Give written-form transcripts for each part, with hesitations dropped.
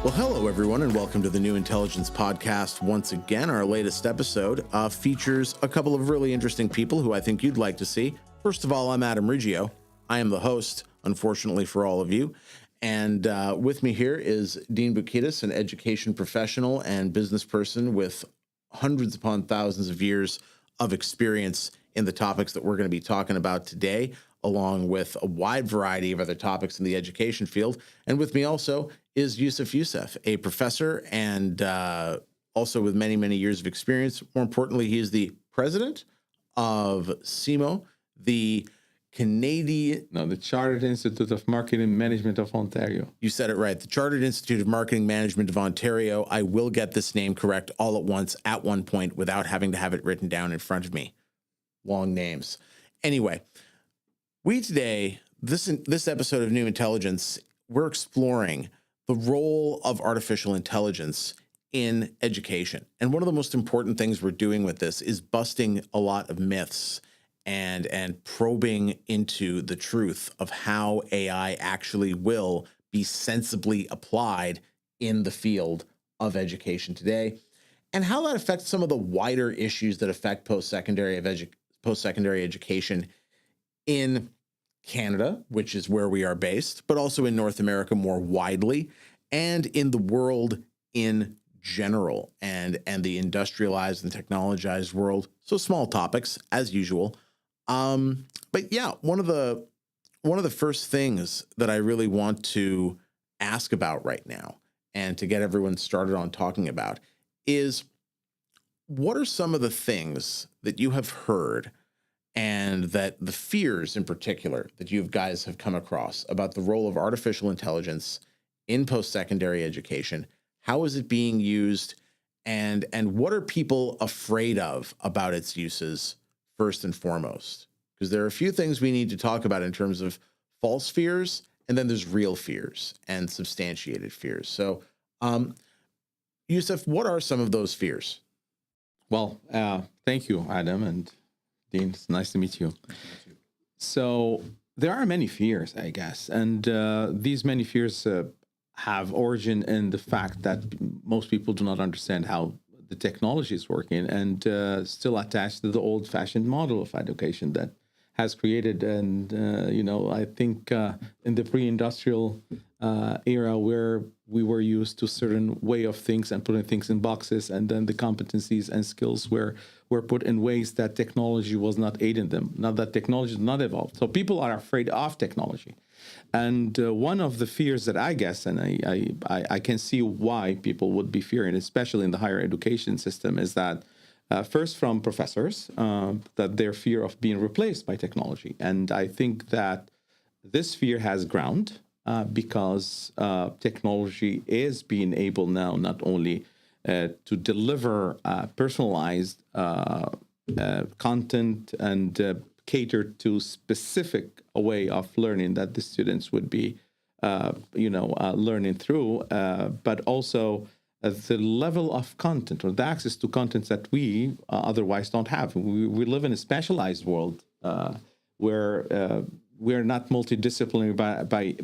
Well, hello, everyone, and welcome to the New Intelligence Podcast. Once again, our latest episode features a couple of really interesting people who I think you'd like to see. First of all, I'm Adam Riggio. I am the host, unfortunately for all of you. And with me here is Dean Boukydis, an education professional and business person with hundreds upon thousands of years of experience in the topics that we're going to be talking about today, along with a wide variety of other topics in the education field. And with me also is Youssef Youssef, a professor and also with many, many years of experience. More importantly, he is the president of CIMO, the Chartered Institute of Marketing Management of Ontario. You said it right. The Chartered Institute of Marketing Management of Ontario. I will get this name correct all at once at one point without having to have it written down in front of me. Long names. Anyway, we today, this episode of New Intelligence, we're exploring the role of artificial intelligence in education. And one of the most important things we're doing with this is busting a lot of myths and probing into the truth of how AI actually will be sensibly applied in the field of education today, and how that affects some of the wider issues that affect post-secondary education in Canada, which is where we are based, but also in North America more widely, and in the world in general, and the industrialized and technologized world. So small topics as usual. But yeah, one of the first things that I really want to ask about right now, and to get everyone started on talking about, is what are some of the things that you have heard and that the fears in particular that you guys have come across about the role of artificial intelligence in post-secondary education? How is it being used, and what are people afraid of about its uses first and foremost? Because there are a few things we need to talk about in terms of false fears, and then there's real fears and substantiated fears. So, Youssef, what are some of those fears? Well, thank you, Adam and Dean. It's nice to meet you. So there are many fears, I guess, and these many fears have origin in the fact that most people do not understand how the technology is working, and still attached to the old-fashioned model of education that has created. And I think in the pre-industrial era, where we were used to certain way of things and putting things in boxes, and then the competencies and skills were put in ways that technology was not aiding them. Now that technology is not evolved, so people are afraid of technology. And one of the fears that I guess, and I can see why people would be fearing, especially in the higher education system, is that first from professors, that their fear of being replaced by technology. And I think that this fear has ground because technology is being able now not only to deliver personalized content and cater to specific way of learning that the students would be, learning through, but also the level of content or the access to content that we otherwise don't have. We live in a specialized world where we're not multidisciplinary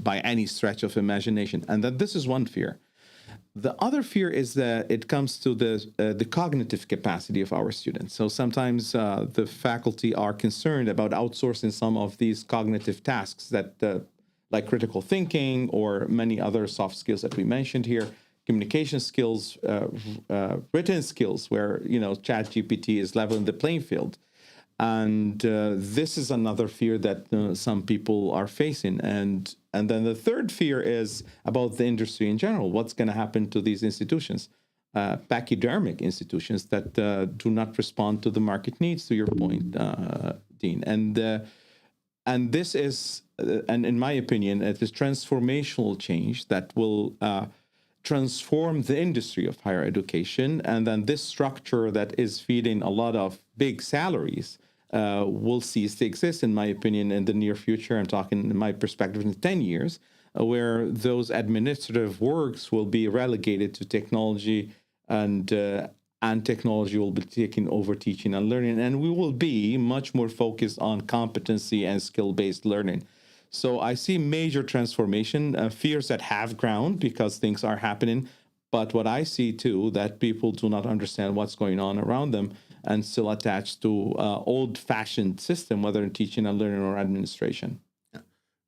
by any stretch of imagination, and that this is one fear. The other fear is that it comes to the cognitive capacity of our students. So sometimes the faculty are concerned about outsourcing some of these cognitive tasks that, like critical thinking or many other soft skills that we mentioned here, communication skills, written skills, where ChatGPT is leveling the playing field. And this is another fear that some people are facing. And then the third fear is about the industry in general. What's going to happen to these institutions, pachydermic institutions that do not respond to the market needs, to your point, Dean. And this is, and in my opinion, it is transformational change that will transform the industry of higher education. And then this structure that is feeding a lot of big salaries will cease to exist, in my opinion, in the near future. I'm talking in my perspective in 10 years, where those administrative works will be relegated to technology, and technology will be taking over teaching and learning, and we will be much more focused on competency and skill-based learning. So I see major transformation, fears that have ground because things are happening. But what I see too, that people do not understand what's going on around them and still attached to old-fashioned system, whether in teaching and learning or administration.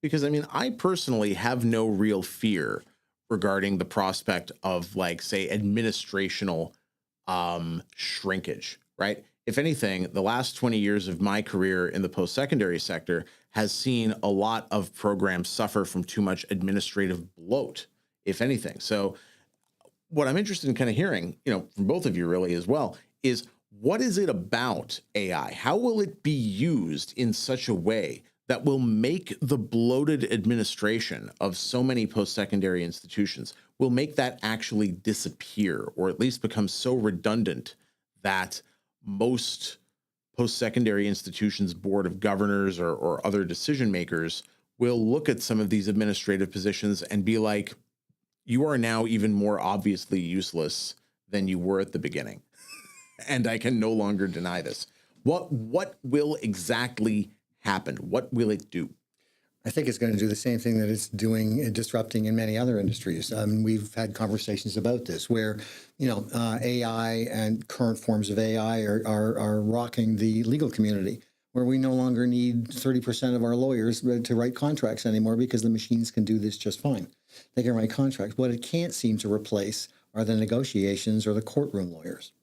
Because I mean, I personally have no real fear regarding the prospect of, like, say, administrational shrinkage, right? If anything, the last 20 years of my career in the post-secondary sector has seen a lot of programs suffer from too much administrative bloat, if anything. So what I'm interested in kind of hearing, from both of you really as well, is what is it about AI? How will it be used in such a way that will make the bloated administration of so many post-secondary institutions, will make that actually disappear, or at least become so redundant that most post-secondary institutions, board of governors or other decision makers will look at some of these administrative positions and be like, you are now even more obviously useless than you were at the beginning. And I can no longer deny this. What will exactly happen? What will it do? I think it's going to do the same thing that it's doing and disrupting in many other industries. We've had conversations about this where, AI and current forms of AI are rocking the legal community, where we no longer need 30% of our lawyers to write contracts anymore because the machines can do this just fine. They can write contracts. What it can't seem to replace are the negotiations or the courtroom lawyers,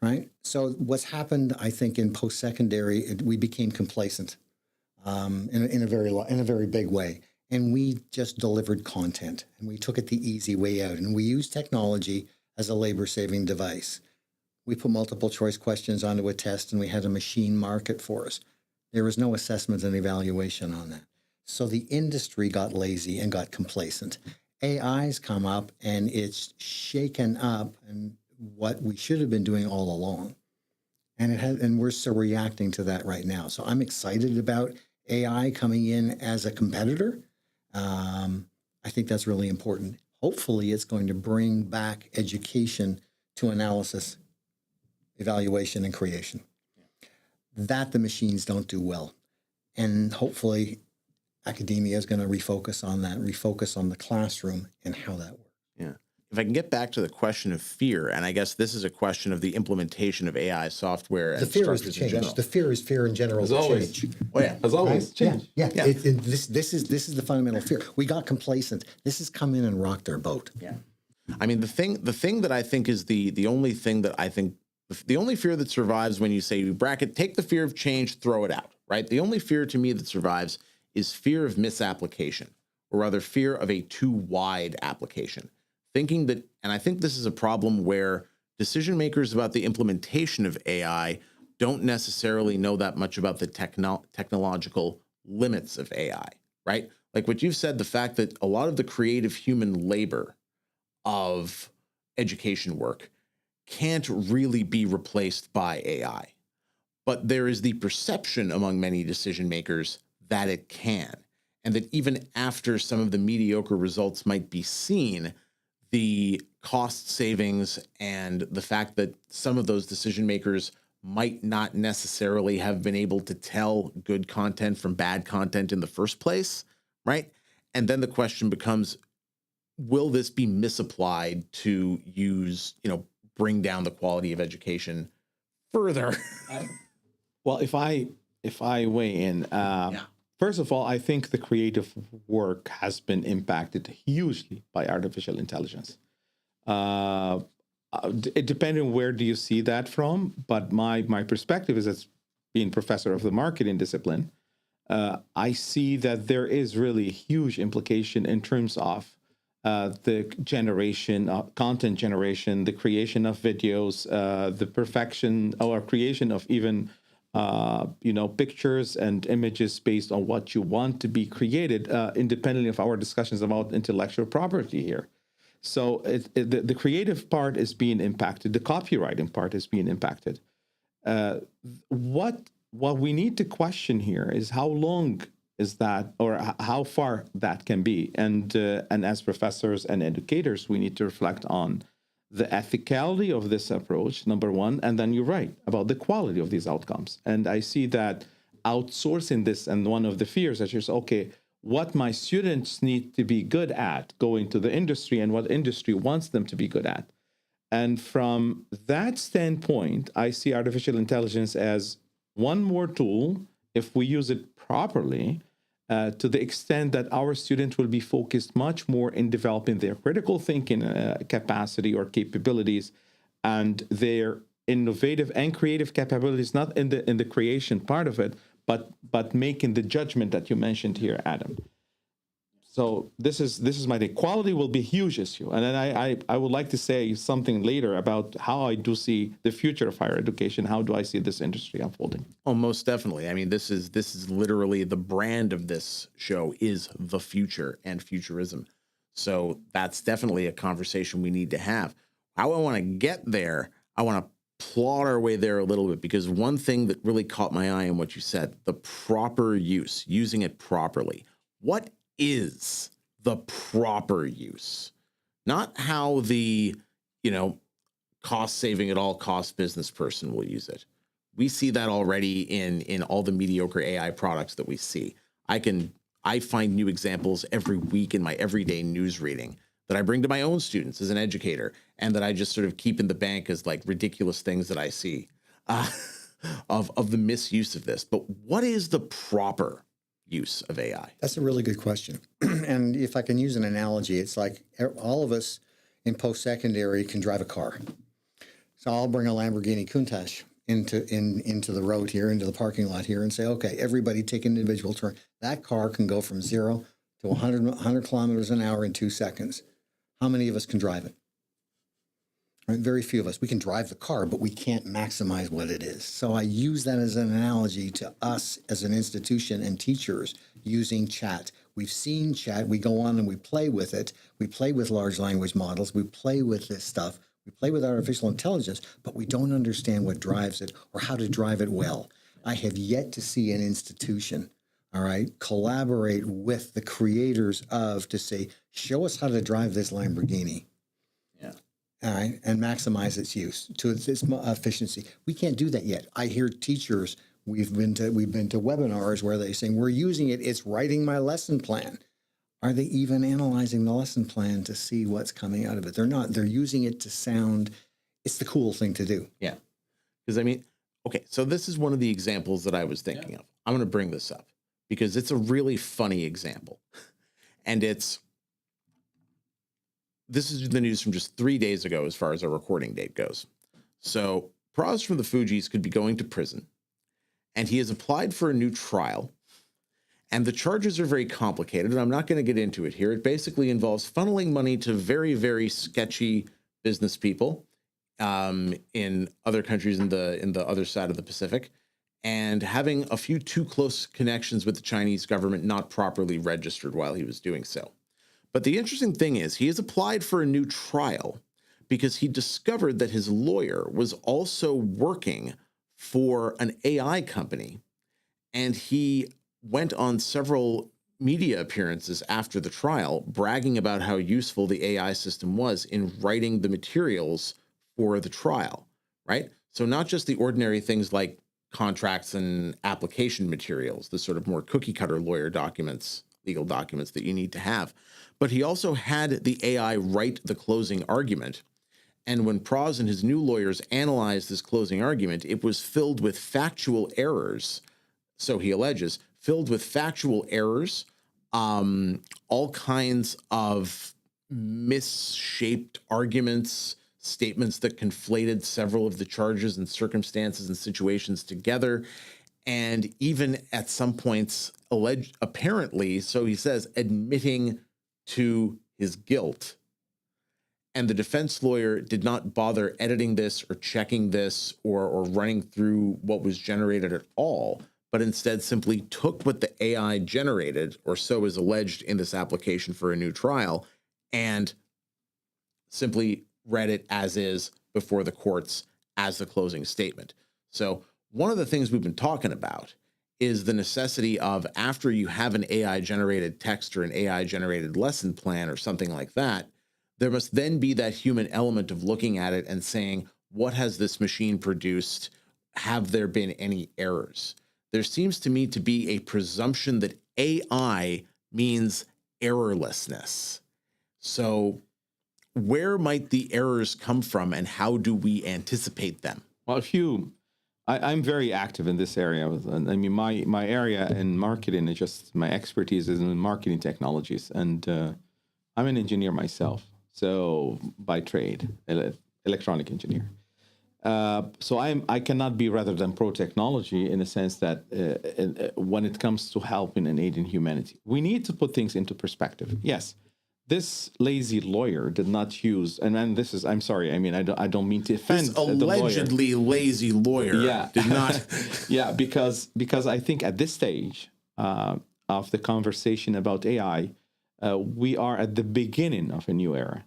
right? So what's happened, I think, in post-secondary, we became complacent. In a very big way, and we just delivered content, and we took it the easy way out, and we used technology as a labor-saving device. We put multiple choice questions onto a test, and we had a machine mark it for us. There was no assessment and evaluation on that. So the industry got lazy and got complacent. AI's come up, and it's shaken up and what we should have been doing all along, and we're still reacting to that right now. So I'm excited about AI coming in as a competitor. I think that's really important. Hopefully, it's going to bring back education to analysis, evaluation, and creation. That the machines don't do well. And hopefully, academia is going to refocus on that, refocus on the classroom and how that works. Yeah. If I can get back to the question of fear, and I guess this is a question of the implementation of AI software. The fear is the change. The fear is fear in general. As always. Change. Oh yeah, As always, change. Yeah. This is the fundamental fear. We got complacent. This has come in and rocked our boat. Yeah. I mean, the thing that I think is the only thing that I think, the only fear that survives when you say you bracket, take the fear of change, throw it out, right? The only fear to me that survives is fear of misapplication, or rather fear of a too wide application. Thinking that, and I think this is a problem where decision makers about the implementation of AI don't necessarily know that much about the technological limits of AI, right? Like what you've said, the fact that a lot of the creative human labor of education work can't really be replaced by AI. But there is the perception among many decision makers that it can, and that even after some of the mediocre results might be seen, the cost savings and the fact that some of those decision makers might not necessarily have been able to tell good content from bad content in the first place, right? And then the question becomes, will this be misapplied to bring down the quality of education further? Well, if I weigh in, first of all, I think the creative work has been impacted hugely by artificial intelligence. It depends on where do you see that from, but my perspective is, as being professor of the marketing discipline, I see that there is really a huge implication in terms of the generation, content generation, the creation of videos, the perfection or creation of even pictures and images based on what you want to be created, independently of our discussions about intellectual property here. So the creative part is being impacted. The copywriting part is being impacted. What we need to question here is how long is that, or how far that can be. And as professors and educators, we need to reflect on the ethicality of this approach, number one, and then you're right about the quality of these outcomes. And I see that outsourcing this, and one of the fears that you're saying, okay, what my students need to be good at going to the industry and what industry wants them to be good at. And from that standpoint, I see artificial intelligence as one more tool, if we use it properly, to the extent that our students will be focused much more in developing their critical thinking capacity or capabilities, and their innovative and creative capabilities, not in the creation part of it, but making the judgment that you mentioned here, Adam. So this is my take. Quality will be a huge issue, and then I would like to say something later about how I do see the future of higher education. How do I see this industry unfolding? Oh, most definitely. I mean, this is literally the brand of this show is the future and futurism. So that's definitely a conversation we need to have. How I want to get there, I want to plot our way there a little bit, because one thing that really caught my eye in what you said, the proper use, using it properly. What is the proper use? Not how the, cost saving at all cost business person will use it. We see that already in all the mediocre AI products that we see. I find new examples every week in my everyday news reading that I bring to my own students as an educator, and that I just sort of keep in the bank as like ridiculous things that I see of the misuse of this. But what is the proper use of AI? That's a really good question. And if I can use an analogy, it's like all of us in post-secondary can drive a car. So I'll bring a Lamborghini Countach into the road here, into the parking lot here, and say, okay, everybody take an individual turn. That car can go from 0 to 100 kilometers an hour in 2 seconds. How many of us can drive it? Right? Very few of us. We can drive the car, but we can't maximize what it is. So I use that as an analogy to us as an institution and teachers using chat. We've seen chat. We go on and we play with it. We play with large language models. We play with this stuff. We play with artificial intelligence, but we don't understand what drives it or how to drive it well. I have yet to see an institution, all right, collaborate with the creators to say, show us how to drive this Lamborghini. All right, and maximize its use to its efficiency. We can't do that yet. I hear teachers, we've been to webinars where they're saying, we're using it, it's writing my lesson plan. Are they even analyzing the lesson plan to see what's coming out of it? They're not. They're using it to sound, it's the cool thing to do. Yeah. Because okay, so this is one of the examples that I was thinking of. I'm going to bring this up because it's a really funny example. And this is the news from just 3 days ago as far as our recording date goes. So Praz from the Fujis could be going to prison, and he has applied for a new trial. And the charges are very complicated, and I'm not going to get into it here. It basically involves funneling money to very, very sketchy business people in other countries in the other side of the Pacific, and having a few too close connections with the Chinese government not properly registered while he was doing so. But the interesting thing is he has applied for a new trial because he discovered that his lawyer was also working for an AI company, and he went on several media appearances after the trial bragging about how useful the AI system was in writing the materials for the trial, right? So not just the ordinary things like contracts and application materials, the sort of more cookie cutter lawyer documents, legal documents that you need to have, but he also had the AI write the closing argument. And when Praz and his new lawyers analyzed this closing argument, it was filled with factual errors. So he alleges, filled with factual errors, all kinds of misshaped arguments, statements that conflated several of the charges and circumstances and situations together, and even at some points apparently, so he says, admitting to his guilt. And the defense lawyer did not bother editing this or checking this or running through what was generated at all, but instead simply took what the AI generated, or so is alleged in this application for a new trial, and simply read it as is before the courts as the closing statement. So one of the things we've been talking about is the necessity of, after you have an AI generated text or an AI generated lesson plan or something like that, there must then be that human element of looking at it and saying, what has this machine produced? Have there been any errors? There seems to me to be a presumption that AI means errorlessness. So where might the errors come from and how do we anticipate them? Well, I'm very active in this area. I mean, my area in marketing is just, my expertise is in marketing technologies. And I'm an engineer myself. So by trade, electronic engineer. So I cannot be rather than pro-technology in the sense that when it comes to helping and aiding humanity, we need to put things into perspective. Yes, this lazy lawyer did not use, and this is, I'm sorry, I mean, I don't mean to offend This allegedly lazy lawyer did not. Yeah, because I think at this stage of the conversation about AI, we are at the beginning of a new era.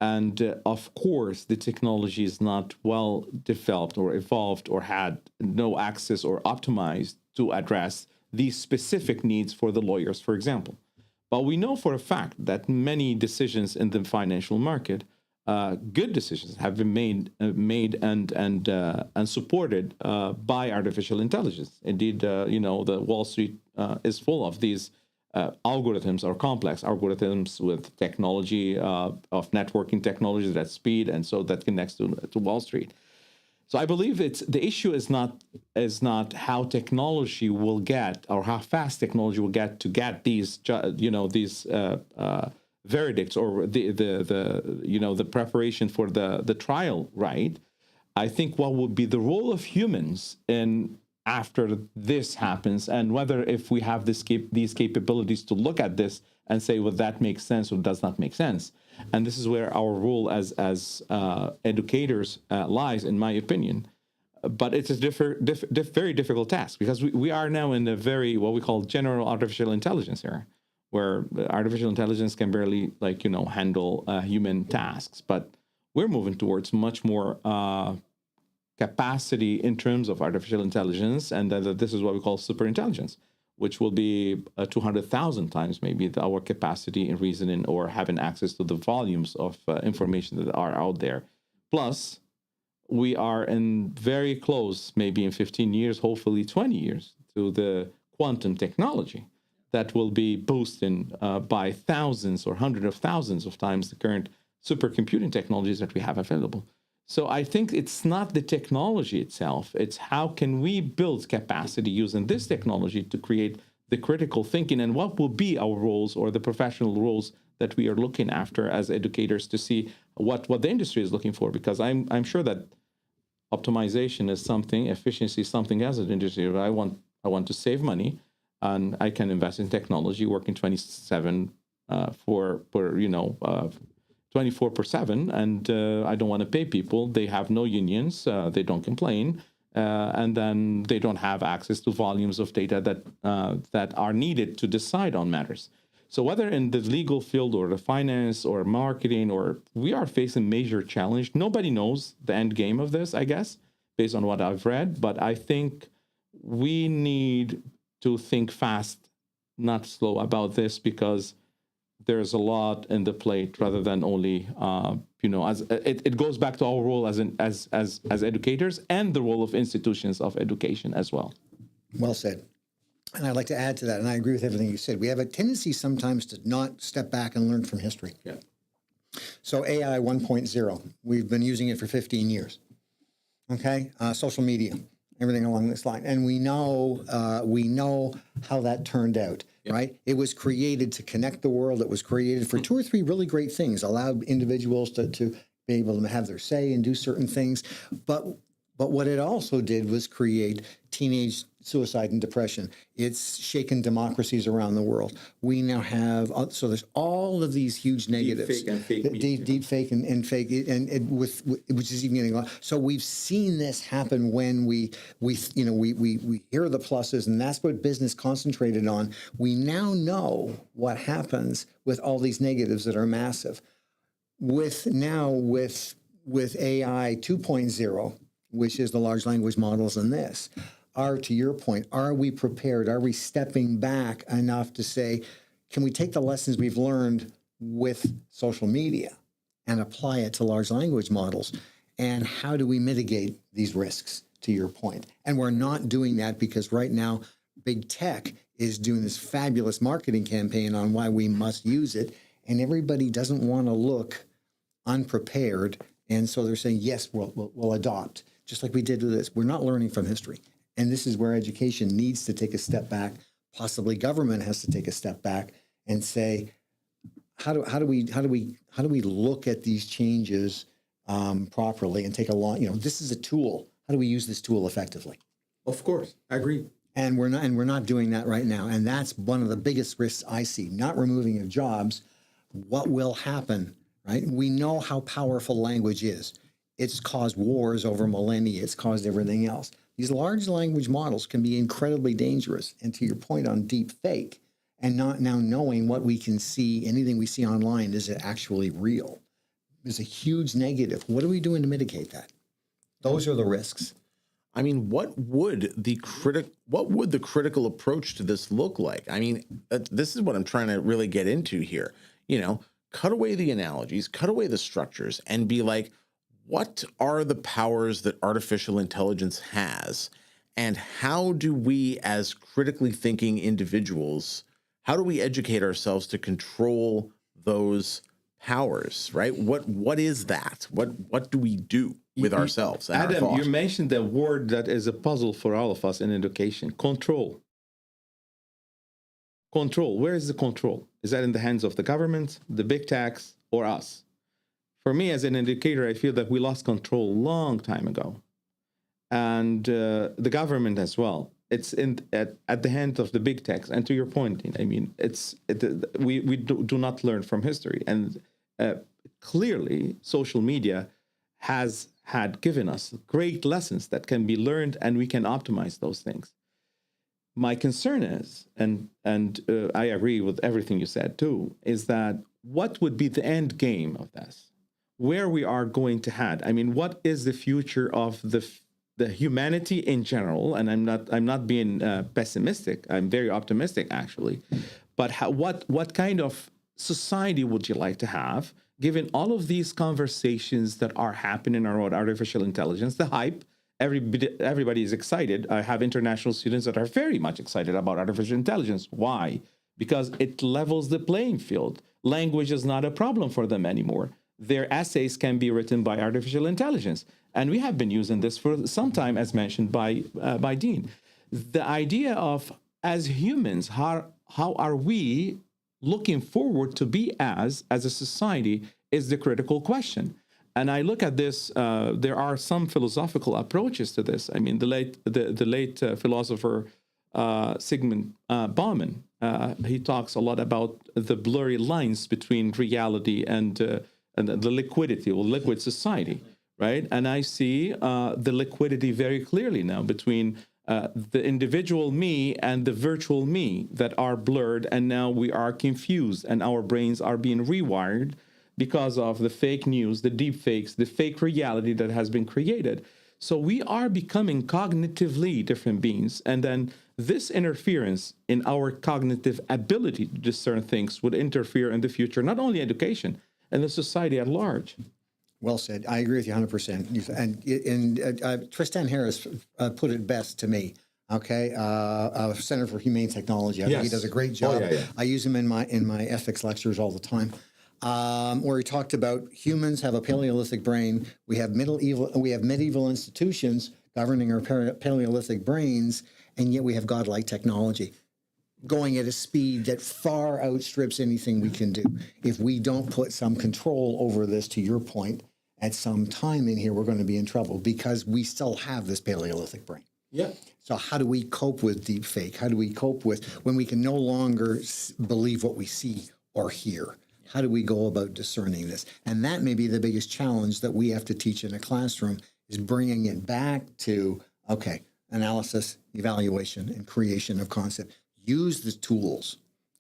And of course, the technology is not well developed or evolved or had no access or optimized to address these specific needs for the lawyers, for example. But we know for a fact that many decisions in the financial market, good decisions, have been made and supported by artificial intelligence. Indeed, the Wall Street is full of these algorithms or complex algorithms with technology of networking technologies at speed, and so that connects to Wall Street. So I believe the issue is not how technology will get, or how fast technology will get to get these verdicts or the preparation for the trial right. I think what would be the role of humans in after this happens, and whether if we have these capabilities to look at this and say, well, that makes sense or does not make sense. And this is where our role as educators lies, in my opinion. But it's a very difficult task, because we are now in a very, what we call general artificial intelligence era, where artificial intelligence can barely handle human tasks. But we're moving towards much more capacity in terms of artificial intelligence, and this is what we call superintelligence, which will be 200,000 times maybe our capacity in reasoning or having access to the volumes of information that are out there. Plus, we are in very close, maybe in 15 years, hopefully 20 years, to the quantum technology that will be boosting by thousands or hundreds of thousands of times the current supercomputing technologies that we have available. So I think it's not the technology itself, it's how can we build capacity using this technology to create the critical thinking, and what will be our roles or the professional roles that we are looking after as educators to see what the industry is looking for. Because I'm sure that optimization is something, efficiency is something as an industry. I want to save money, and I can invest in technology, working 24/7, and I don't want to pay people. They have no unions, they don't complain, and then they don't have access to volumes of data that are needed to decide on matters. So whether in the legal field or the finance or marketing, we are facing major challenge. Nobody knows the end game of this, I guess, based on what I've read. But I think we need to think fast, not slow about this, because there's a lot in the plate rather than only, as it goes back to our role as educators and the role of institutions of education as well. Well said. And I'd like to add to that, and I agree with everything you said. We have a tendency sometimes to not step back and learn from history. Yeah. So AI 1.0, we've been using it for 15 years. Okay, social media, everything along this line, and we know how that turned out. Yep. Right? It was created to connect the world. It was created for 2 or 3 really great things, allowed individuals to be able to have their say and do certain things. But what it also did was create teenage suicide and depression. It's shaken democracies around the world. We now have, so there's all of these huge negatives. Deep fake and fake, which is even getting a lot. So we've seen this happen when we hear the pluses, and that's what business concentrated on. We now know what happens with all these negatives that are massive. With AI 2.0, which is the large language models in this, to your point, are we prepared? Are we stepping back enough to say, can we take the lessons we've learned with social media and apply it to large language models? And how do we mitigate these risks, to your point? And we're not doing that because right now, big tech is doing this fabulous marketing campaign on why we must use it, and everybody doesn't want to look unprepared, and so they're saying, yes, we'll adopt, just like we did with this. We're not learning from history, and this is where education needs to take a step back. Possibly government has to take a step back and say, how do we look at these changes properly and take a long, this is a tool. How do we use this tool effectively? Of course, I agree. And we're not doing that right now. And that's one of the biggest risks I see, not removing of jobs. What will happen, right? We know how powerful language is. It's caused wars over millennia. It's caused everything else. These large language models can be incredibly dangerous. And to your point on deep fake, and not now knowing what we can see, anything we see online, is it actually real? There's a huge negative. What are we doing to mitigate that? Those are the risks. I mean, what would the critical approach to this look like? I mean, this is what I'm trying to really get into here. Cut away the analogies, cut away the structures, and be like, what are the powers that artificial intelligence has? And how do we, as critically thinking individuals, how do we educate ourselves to control those powers, right? What is that? What do we do with ourselves? And Adam, our you mentioned the word that is a puzzle for all of us in education: control. Control. Where is the control? Is that in the hands of the government, the big techs, or us? For me, as an educator, I feel that we lost control a long time ago, and the government as well. It's at the hand of the big techs. And to your point, I mean, we do not learn from history, and clearly, social media has had given us great lessons that can be learned, and we can optimize those things. My concern is, and I agree with everything you said too, is that what would be the end game of this? Where we are going to head? I mean, what is the future of the humanity in general? And I'm not being pessimistic. I'm very optimistic, actually. But what kind of society would you like to have, given all of these conversations that are happening around artificial intelligence, the hype? Everybody is excited. I have international students that are very much excited about artificial intelligence. Why? Because it levels the playing field. Language is not a problem for them anymore. Their essays can be written by artificial intelligence. And we have been using this for some time, as mentioned by Dean. The idea of, as humans, how are we looking forward to be as a society is the critical question. And I look at this, there are some philosophical approaches to this. I mean, the late philosopher Sigmund Bauman, he talks a lot about the blurry lines between reality and the liquidity or liquid society, right? And I see the liquidity very clearly now between the individual me and the virtual me that are blurred, and now we are confused, and our brains are being rewired because of the fake news, the deep fakes, the fake reality that has been created. So we are becoming cognitively different beings. And then this interference in our cognitive ability to discern things would interfere in the future, not only education, and the society at large. Well said. I agree with you 100%. And Tristan Harris put it best to me. Okay, Center for Humane Technology. I think he does a great job. Oh, yeah. I use him in my ethics lectures all the time. Where he talked about humans have a Paleolithic brain. We have medieval institutions governing our Paleolithic brains, and yet we have godlike technology going at a speed that far outstrips anything we can do. If we don't put some control over this, to your point, at some time in here, we're going to be in trouble because we still have this Paleolithic brain. Yeah. So how do we cope with deep fake? How do we cope with when we can no longer believe what we see or hear? How do we go about discerning this? And that may be the biggest challenge that we have to teach in a classroom, is bringing it back to, okay, analysis, evaluation, and creation of concept. Use the tools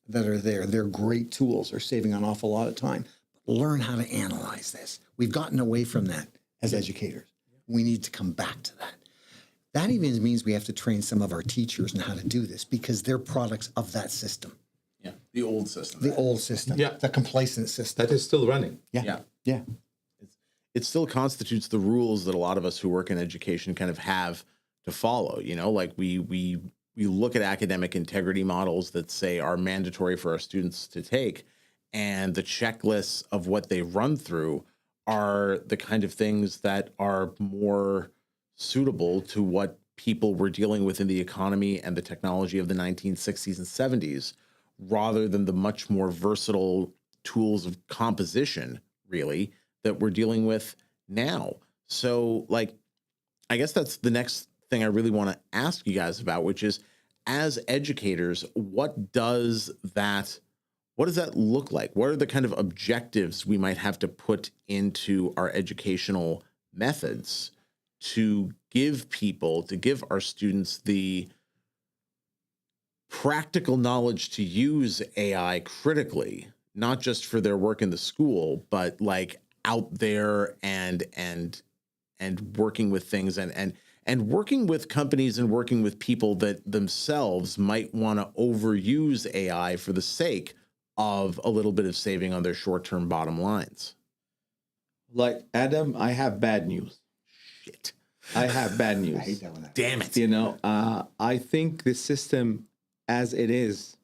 that are there. They're great tools. They're saving an awful lot of time. But learn how to analyze this. We've gotten away from that as educators. We need to come back to that. That even means we have to train some of our teachers in how to do this because they're products of that system. Yeah, the old system. The old system. Yeah. The complacent system. That is still running. Yeah. It still constitutes the rules that a lot of us who work in education kind of have to follow. Like we you look at academic integrity models that say are mandatory for our students to take, and the checklists of what they run through are the kind of things that are more suitable to what people were dealing with in the economy and the technology of the 1960s and 70s, rather than the much more versatile tools of composition, really, that we're dealing with now. So, like, I guess that's the next thing I really want to ask you guys about, which is, as educators, what does that look like? What are the kind of objectives we might have to put into our educational methods to give our students the practical knowledge to use AI critically, not just for their work in the school, but like out there and working with things and working with companies and working with people that themselves might want to overuse AI for the sake of a little bit of saving on their short-term bottom lines. Like, Adam, I have bad news. Shit. I have bad news. I hate that one. Damn it. You know, I think the system as it is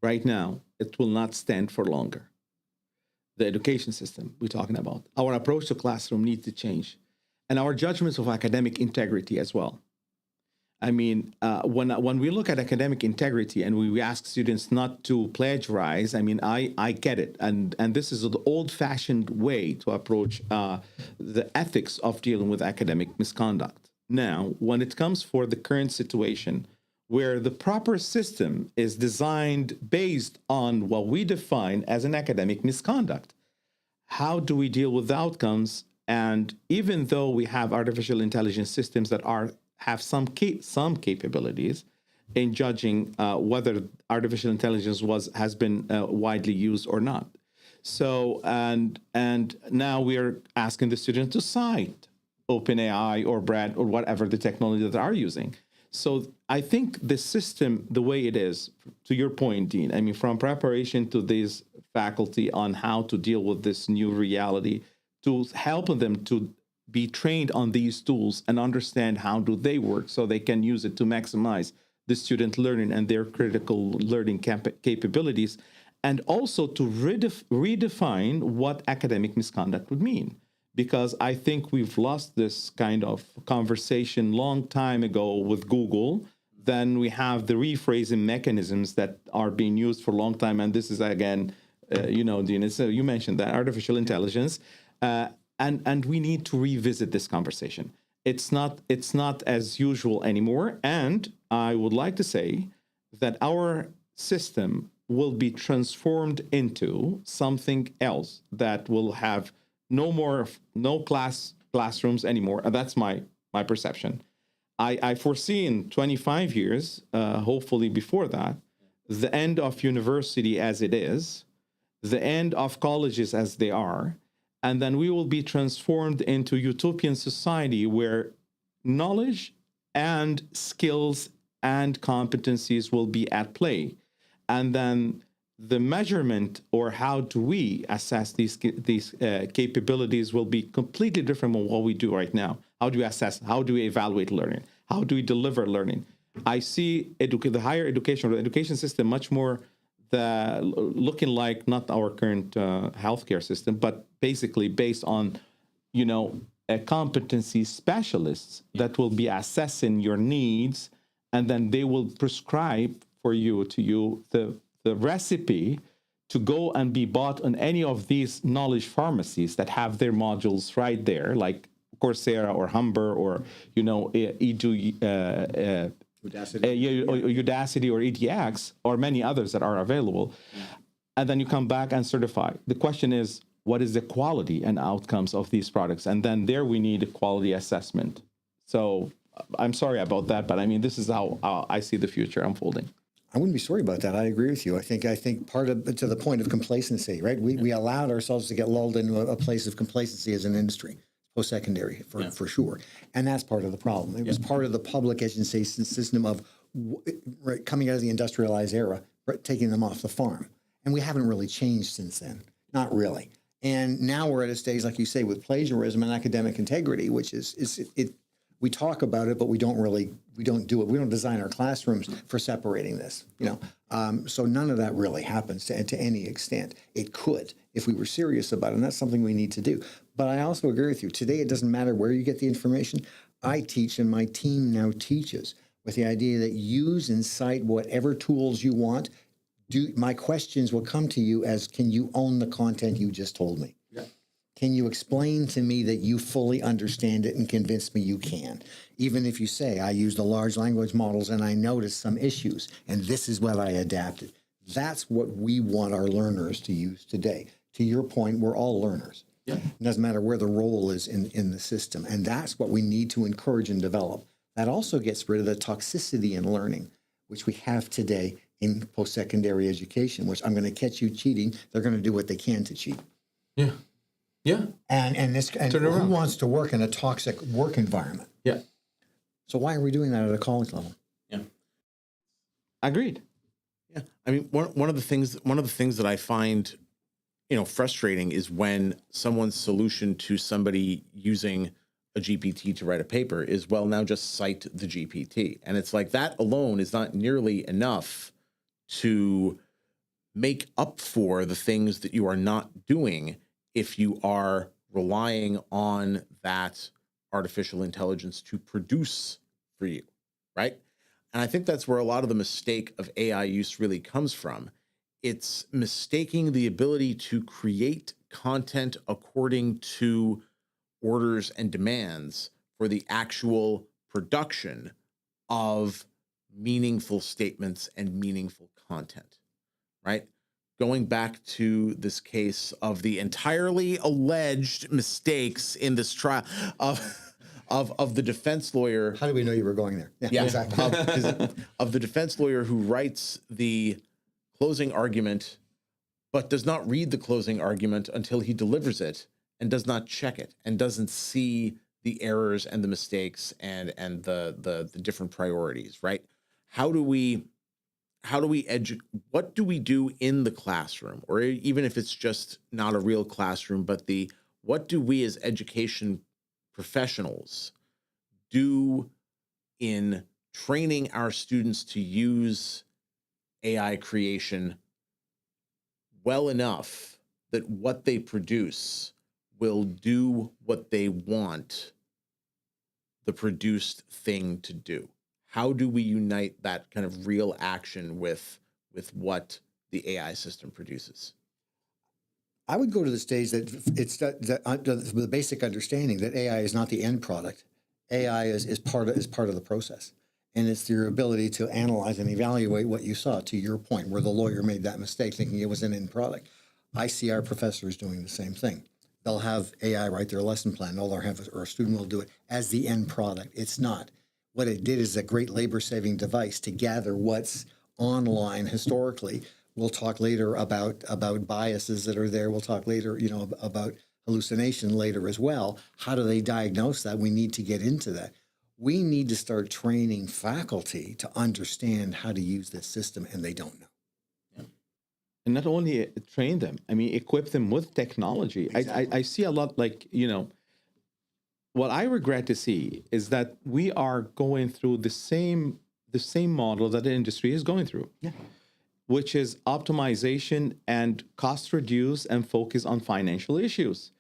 right now, it will not stand for longer. The education system we're talking about, our approach to classroom needs to change, and our judgments of academic integrity as well. I mean, when we look at academic integrity and we ask students not to plagiarize, I mean, I get it. And this is the old-fashioned way to approach the ethics of dealing with academic misconduct. Now, when it comes for the current situation, where the proper system is designed based on what we define as an academic misconduct, how do we deal with the outcomes? And even though we have artificial intelligence systems that have some capabilities in judging whether artificial intelligence has been widely used or not. So and now we are asking the students to cite OpenAI or Brad or whatever the technology that they are using. So I think the system, the way it is, to your point, Dean, I mean, from preparation to this faculty on how to deal with this new reality, to helping them to be trained on these tools and understand how do they work so they can use it to maximize the student learning and their critical learning capabilities, and also to redefine what academic misconduct would mean. Because I think we've lost this kind of conversation long time ago with Google. Then we have the rephrasing mechanisms that are being used for a long time. And this is, again, Dean, so you mentioned that artificial intelligence. And we need to revisit this conversation. It's not as usual anymore. And I would like to say that our system will be transformed into something else that will have no classrooms anymore. That's my perception. I foresee in 25 years, hopefully before that, the end of university as it is, the end of colleges as they are, and then we will be transformed into utopian society where knowledge and skills and competencies will be at play. And then the measurement, or how do we assess these capabilities, will be completely different from what we do right now. How do we assess? How do we evaluate learning? How do we deliver learning? I see the higher education or the education system much more looking like not our current healthcare system, but basically based on, a competency specialists that will be assessing your needs, and then they will prescribe for you the recipe to go and be bought on any of these knowledge pharmacies that have their modules right there, like Coursera or Humber or Udacity or EDX or many others that are available. Yeah. And then you come back and certify. The question is, what is the quality and outcomes of these products? And then there we need a quality assessment. So I'm sorry about that, but I mean, this is how I see the future unfolding. I wouldn't be sorry about that. I agree with you. I think part of, to the point of complacency, right? We allowed ourselves to get lulled into a place of complacency as an industry, post-secondary for sure. And that's part of the problem. It was part of the public education system of coming out of the industrialized era, taking them off the farm. And we haven't really changed since then. Not really. And now we're at a stage, like you say, with plagiarism and academic integrity, which is We talk about it, but we don't do it. We don't design our classrooms for separating this, so none of that really happens to any extent. It could if we were serious about it, and that's something we need to do. But I also agree with you. Today, it doesn't matter where you get the information. I teach, and my team now teaches with the idea that use and cite whatever tools you want. My questions will come to you as, can you own the content you just told me? Yeah. Can you explain to me that you fully understand it and convince me you can? Even if you say, I use the large language models and I noticed some issues, and this is what I adapted. That's what we want our learners to use today. To your point, we're all learners. Yeah. It doesn't matter where the role is in the system. And that's what we need to encourage and develop. That also gets rid of the toxicity in learning, which we have today in post-secondary education, which I'm going to catch you cheating. They're going to do what they can to cheat. Yeah. Yeah. And who wants to work in a toxic work environment? Yeah. So why are we doing that at a college level? Yeah. Agreed. Yeah. I mean, one of the things that I find, frustrating is when someone's solution to somebody using a GPT to write a paper is, well, now just cite the GPT. And it's like, that alone is not nearly enough to make up for the things that you are not doing if you are relying on that artificial intelligence to produce for you, right? And I think that's where a lot of the mistake of AI use really comes from. It's mistaking the ability to create content according to orders and demands for the actual production of meaningful statements and meaningful content, right? Going back to this case of the entirely alleged mistakes in this trial of the defense lawyer. How do we know you were going there? Yeah, exactly. of the defense lawyer who writes the closing argument, but does not read the closing argument until he delivers it, and does not check it, and doesn't see the errors and the mistakes and the different priorities, right? What do we do in the classroom, or even if it's just not a real classroom, but what do we as education professionals do in training our students to use AI creation well enough that what they produce will do what they want the produced thing to do? How do we unite that kind of real action with what the AI system produces? I would go to the stage that it's the basic understanding that AI is not the end product. AI is part of the process, and it's your ability to analyze and evaluate what you saw. To your point, where the lawyer made that mistake, thinking it was an end product. I see our professors doing the same thing. They'll have AI write their lesson plan. All they'll have, or a student will do it as the end product. It's not. What it did is a great labor-saving device to gather what's online historically. We'll talk later about biases that are there. We'll talk later, about hallucination later as well. How do they diagnose that? We need to get into that. We need to start training faculty to understand how to use this system, and they don't know. And not only train them, equip them with technology. Exactly. I see a lot, what I regret to see is that we are going through the same model that the industry is going through. Yeah. Which is optimization and cost reduce and focus on financial issues.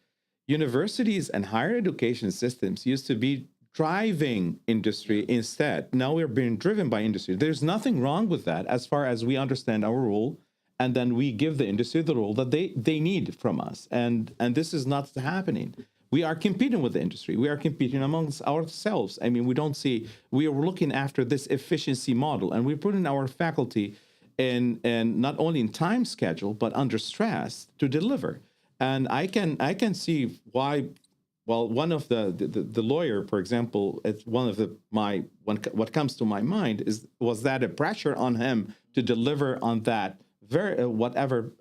Universities and higher education systems used to be driving industry instead. Now we're being driven by industry. There's nothing wrong with that as far as we understand our role, and then we give the industry the role that they need from us. And this is not happening. We are competing with the industry. We are competing amongst ourselves. We are looking after this efficiency model, and we're putting our faculty and not only in time schedule, but under stress to deliver. And I can see why. Well, one of the lawyer, for example, it's what comes to my mind was that a pressure on him to deliver on that whatever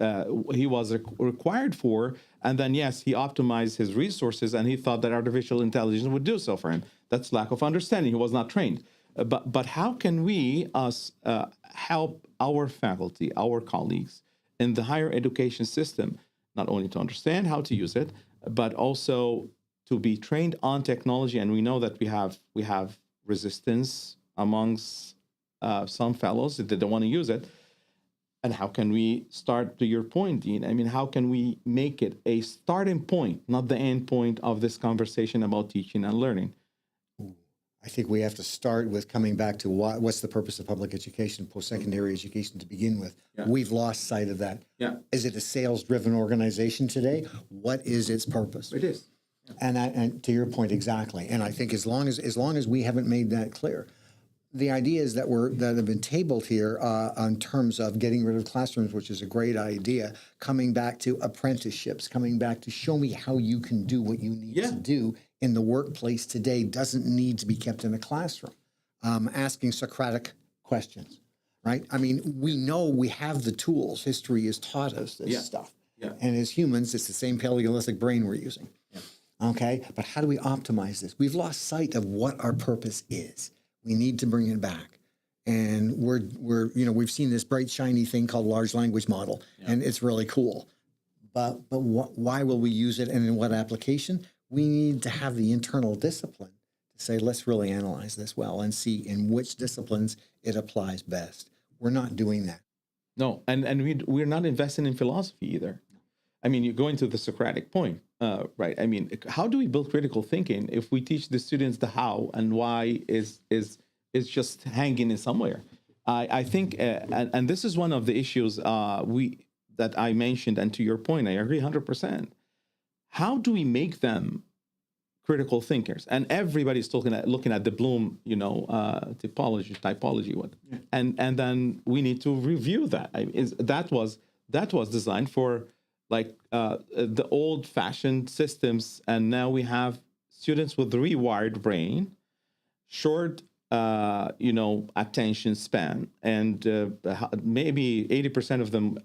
he was required for, and then yes, he optimized his resources, and he thought that artificial intelligence would do so for him. That's lack of understanding. He was not trained. But how can we help our faculty, our colleagues in the higher education system, not only to understand how to use it, but also to be trained on technology, and we know that we have resistance amongst some fellows that they don't want to use it. And how can we start, to your point, Dean? I mean, how can we make it a starting point, not the end point of this conversation about teaching and learning? I think we have to start with coming back to what's the purpose of public education, post-secondary education to begin with. Yeah. We've lost sight of that. Yeah. Is it a sales-driven organization today? What is its purpose? It is. And to your point, exactly. And I think as long as we haven't made that clear, the ideas that have been tabled here in terms of getting rid of classrooms, which is a great idea, coming back to apprenticeships, coming back to show me how you can do what you need to do in the workplace today doesn't need to be kept in a classroom. Asking Socratic questions, right? I mean, we know we have the tools. History has taught us this stuff. Yeah. And as humans, it's the same Paleolithic brain we're using. Yeah. Okay, but how do we optimize this? We've lost sight of what our purpose is. We need to bring it back. And we've seen this bright, shiny thing called large language model, and it's really cool. But why will we use it, and in what application? We need to have the internal discipline to say, let's really analyze this well and see in which disciplines it applies best. We're not doing that. No, and we're not investing in philosophy either. I mean, you're going to the Socratic point, right? I mean, how do we build critical thinking if we teach the students the how and why is just hanging in somewhere? I think, and this is one of the issues that I mentioned, and to your point, I agree 100%. How do we make them critical thinkers? And everybody's looking at the Bloom, typology, and then we need to review that. That was designed for the old-fashioned systems, and now we have students with rewired brain, short attention span, and maybe 80% of them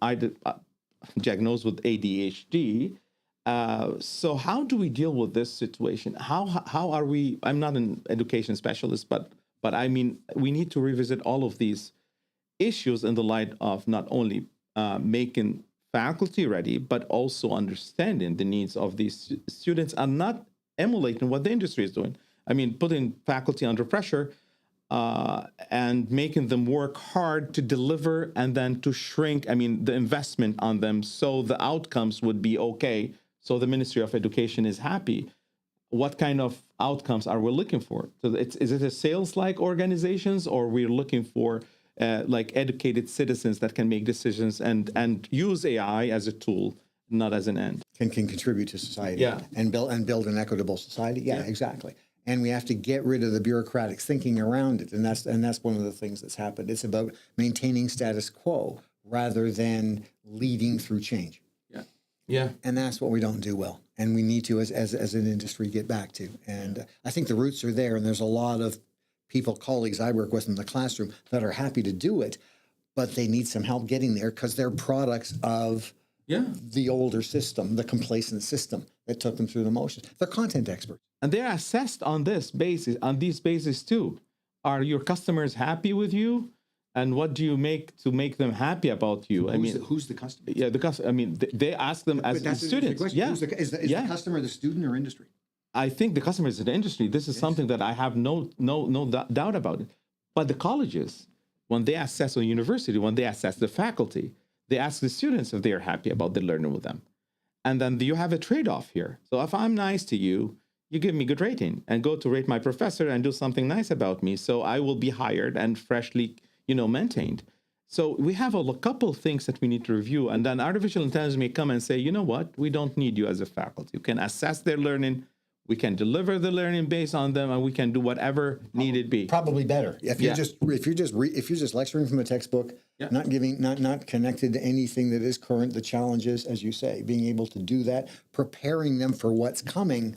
diagnosed with ADHD. So how do we deal with this situation? How are we? I'm not an education specialist, but I mean, we need to revisit all of these issues in the light of not only making faculty ready, but also understanding the needs of these students and not emulating what the industry is doing. I mean, putting faculty under pressure and making them work hard to deliver and then to shrink, the investment on them so the outcomes would be okay, so the Ministry of Education is happy. What kind of outcomes are we looking for? So is it a sales-like organizations, or we're looking for educated citizens that can make decisions and use AI as a tool, not as an end? Can contribute to society and build an equitable society. Yeah, exactly. And we have to get rid of the bureaucratic thinking around it. And that's one of the things that's happened. It's about maintaining status quo rather than leading through change. Yeah. And that's what we don't do well. And we need to, as an industry, get back to. And I think the roots are there. And there's a lot of colleagues I work with in the classroom that are happy to do it, but they need some help getting there because they're products of the older system, the complacent system that took them through the motions. They're content experts. And they're assessed on these bases too. Are your customers happy with you? And what do you make to make them happy about you? Who's the customer? Yeah, the customer. They ask them as students. Yeah. Is the customer the student or industry? I think the customer is the industry. This is something that I have no doubt about it. But the colleges, when they assess a university, when they assess the faculty, they ask the students if they are happy about the learning with them. And then you have a trade-off here. So if I'm nice to you, you give me good rating and go to rate my professor and do something nice about me. So I will be hired and freshly, maintained. So we have a couple of things that we need to review. And then artificial intelligence may come and say, you know what? We don't need you as a faculty. You can assess their learning. We can deliver the learning based on them, and we can do whatever needed be. Probably better if you're just lecturing from a textbook, not connected to anything that is current. The challenges, as you say, being able to do that, preparing them for what's coming,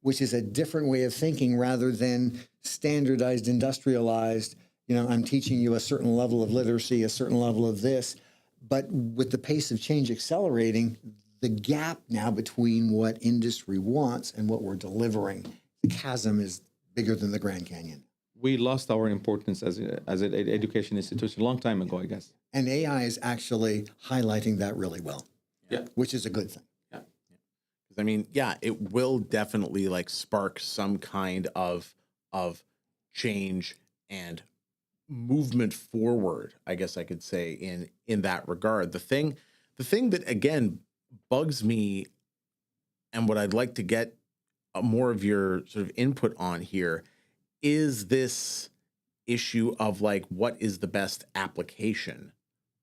which is a different way of thinking rather than standardized, industrialized. I'm teaching you a certain level of literacy, a certain level of this, but with the pace of change accelerating, the gap now between what industry wants and what we're delivering, the chasm is bigger than the Grand Canyon. We lost our importance as an education institution a long time ago, I guess. And AI is actually highlighting that really well, which is a good thing. 'Cause I mean, yeah, it will definitely like spark some kind of change and movement forward, I guess I could say in that regard. The thing that again bugs me and what I'd like to get more of your sort of input on here is this issue of like what is the best application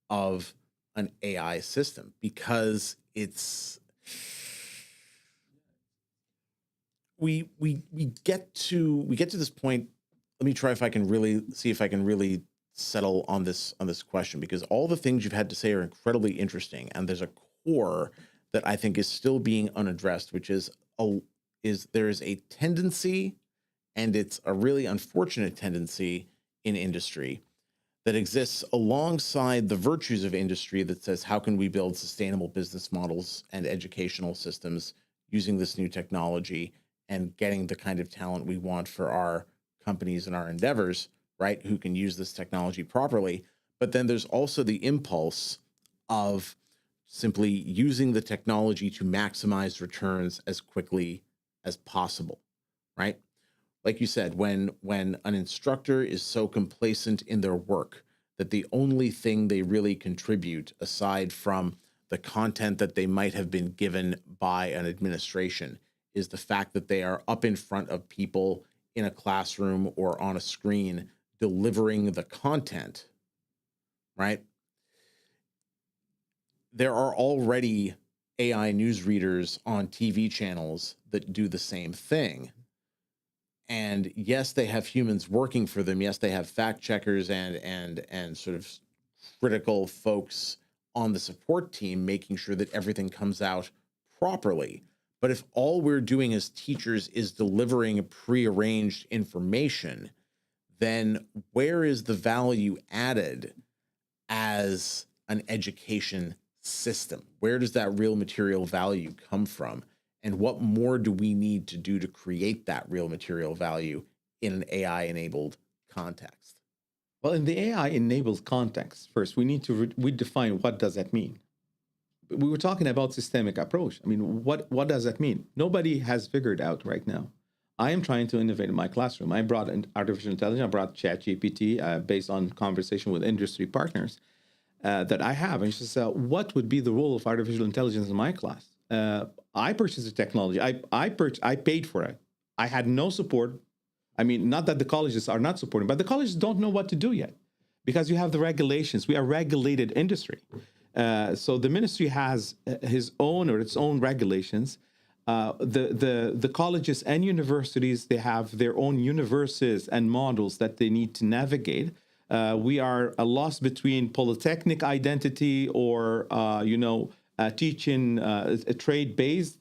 of an AI system, because we get to this point. Let me try if I can really see if I can really settle on this question, because all the things you've had to say are incredibly interesting, and there's a core that I think is still being unaddressed, which is there is a tendency, and it's a really unfortunate tendency in industry that exists alongside the virtues of industry that says, how can we build sustainable business models and educational systems using this new technology and getting the kind of talent we want for our companies and our endeavors, right? Who can use this technology properly. But then there's also the impulse of simply using the technology to maximize returns as quickly as possible, right? Like you said, when an instructor is so complacent in their work that the only thing they really contribute, aside from the content that they might have been given by an administration, is the fact that they are up in front of people in a classroom or on a screen delivering the content, right? There are already AI newsreaders on TV channels that do the same thing. And yes, they have humans working for them. Yes, they have fact checkers and sort of critical folks on the support team making sure that everything comes out properly. But if all we're doing as teachers is delivering prearranged information, then where is the value added as an education system? Where does that real material value come from? And what more do we need to do to create that real material value in an AI-enabled context? Well, in the AI-enabled context, first, we need to redefine what does that mean. We were talking about systemic approach. I mean, what does that mean? Nobody has figured out right now. I am trying to innovate in my classroom. I brought in artificial intelligence. I brought ChatGPT based on conversation with industry partners that I have. And she said, what would be the role of artificial intelligence in my class? I purchased the technology. I paid for it. I had no support. I mean, not that the colleges are not supporting, but the colleges don't know what to do yet because you have the regulations. We are regulated industry. So the ministry has his own or its own regulations. The colleges and universities, they have their own universes and models that they need to navigate. We are lost between polytechnic identity or, teaching a trade-based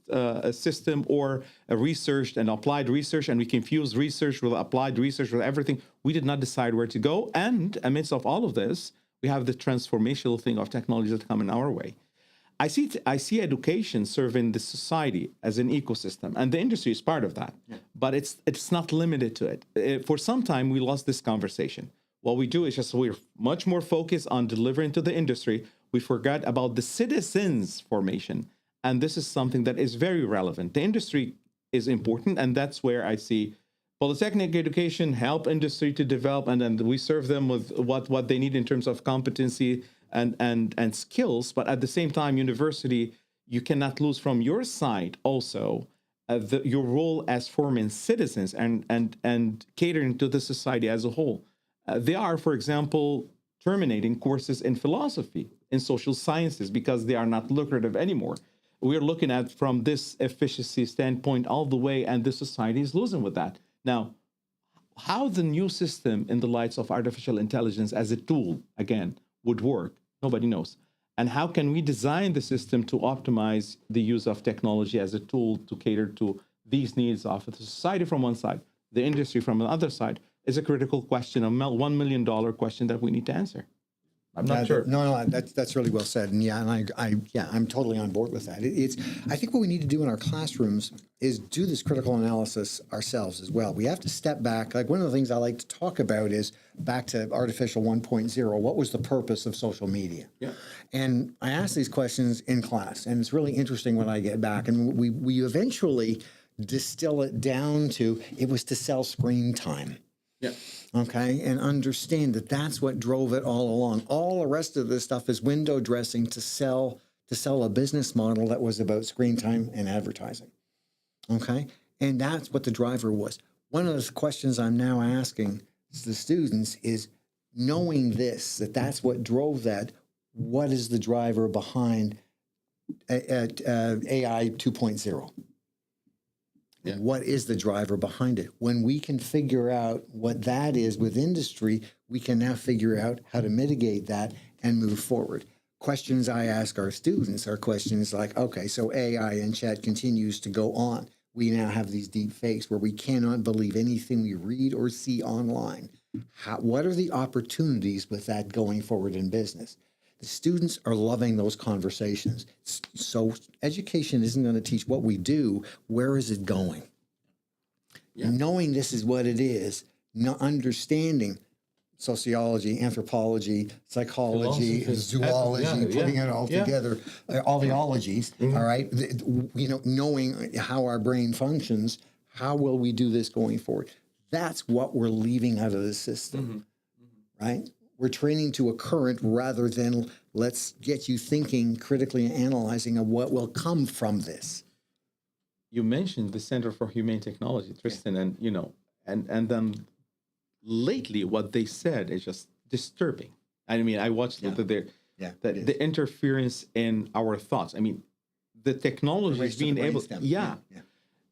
system or a research and applied research, and we confuse research with applied research with everything. We did not decide where to go. And amidst of all of this, we have the transformational thing of technology that's coming our way. I see education serving the society as an ecosystem, and the industry is part of that. Yeah. But it's not limited to it. For some time, we lost this conversation. What we do is just we're much more focused on delivering to the industry. We forgot about the citizens' formation, and this is something that is very relevant. The industry is important, and that's where I see polytechnic education help industry to develop, and then we serve them with what they need in terms of competency and skills. But at the same time, university, you cannot lose from your side also your role as forming citizens and catering to the society as a whole. They are, for example, terminating courses in philosophy, in social sciences, because they are not lucrative anymore. We're looking at from this efficiency standpoint all the way, and the society is losing with that. Now, how the new system in the lights of artificial intelligence as a tool, again, would work, nobody knows. And how can we design the system to optimize the use of technology as a tool to cater to these needs of the society from one side, the industry from the other side, is a critical question, a $1 million question that we need to answer. I'm not sure. No, that's really well said, and I'm totally on board with that. I think what we need to do in our classrooms is do this critical analysis ourselves as well. We have to step back. Like one of the things I like to talk about is back to artificial 1.0. What was the purpose of social media? Yeah. And I ask these questions in class, and it's really interesting when I get back, and we eventually distill it down to it was to sell screen time. Yeah. Okay, and understand that that's what drove it all along. All the rest of this stuff is window dressing to sell a business model that was about screen time and advertising. Okay, and that's what the driver was. One of the questions I'm now asking the students is, knowing this, that's what drove that, what is the driver behind AI 2.0? Yeah. What is the driver behind it? When we can figure out what that is with industry, we can now figure out how to mitigate that and move forward. Questions I ask our students are questions like, okay, so AI and chat continues to go on. We now have these deep fakes where we cannot believe anything we read or see online. What are the opportunities with that going forward in business? The students are loving those conversations. So education isn't going to teach what we do. Where is it going? Yeah. Knowing this is what it is, not understanding sociology, anthropology, psychology, zoology, putting it all together, all the ologies, all right? Knowing how our brain functions, how will we do this going forward? That's what we're leaving out of the system, right? We're training to a current rather than let's get you thinking critically and analyzing of what will come from this. You mentioned the Center for Humane Technology, Tristan, and then lately what they said is just disturbing. I mean, I watched the interference in our thoughts. I mean, the technology is being able,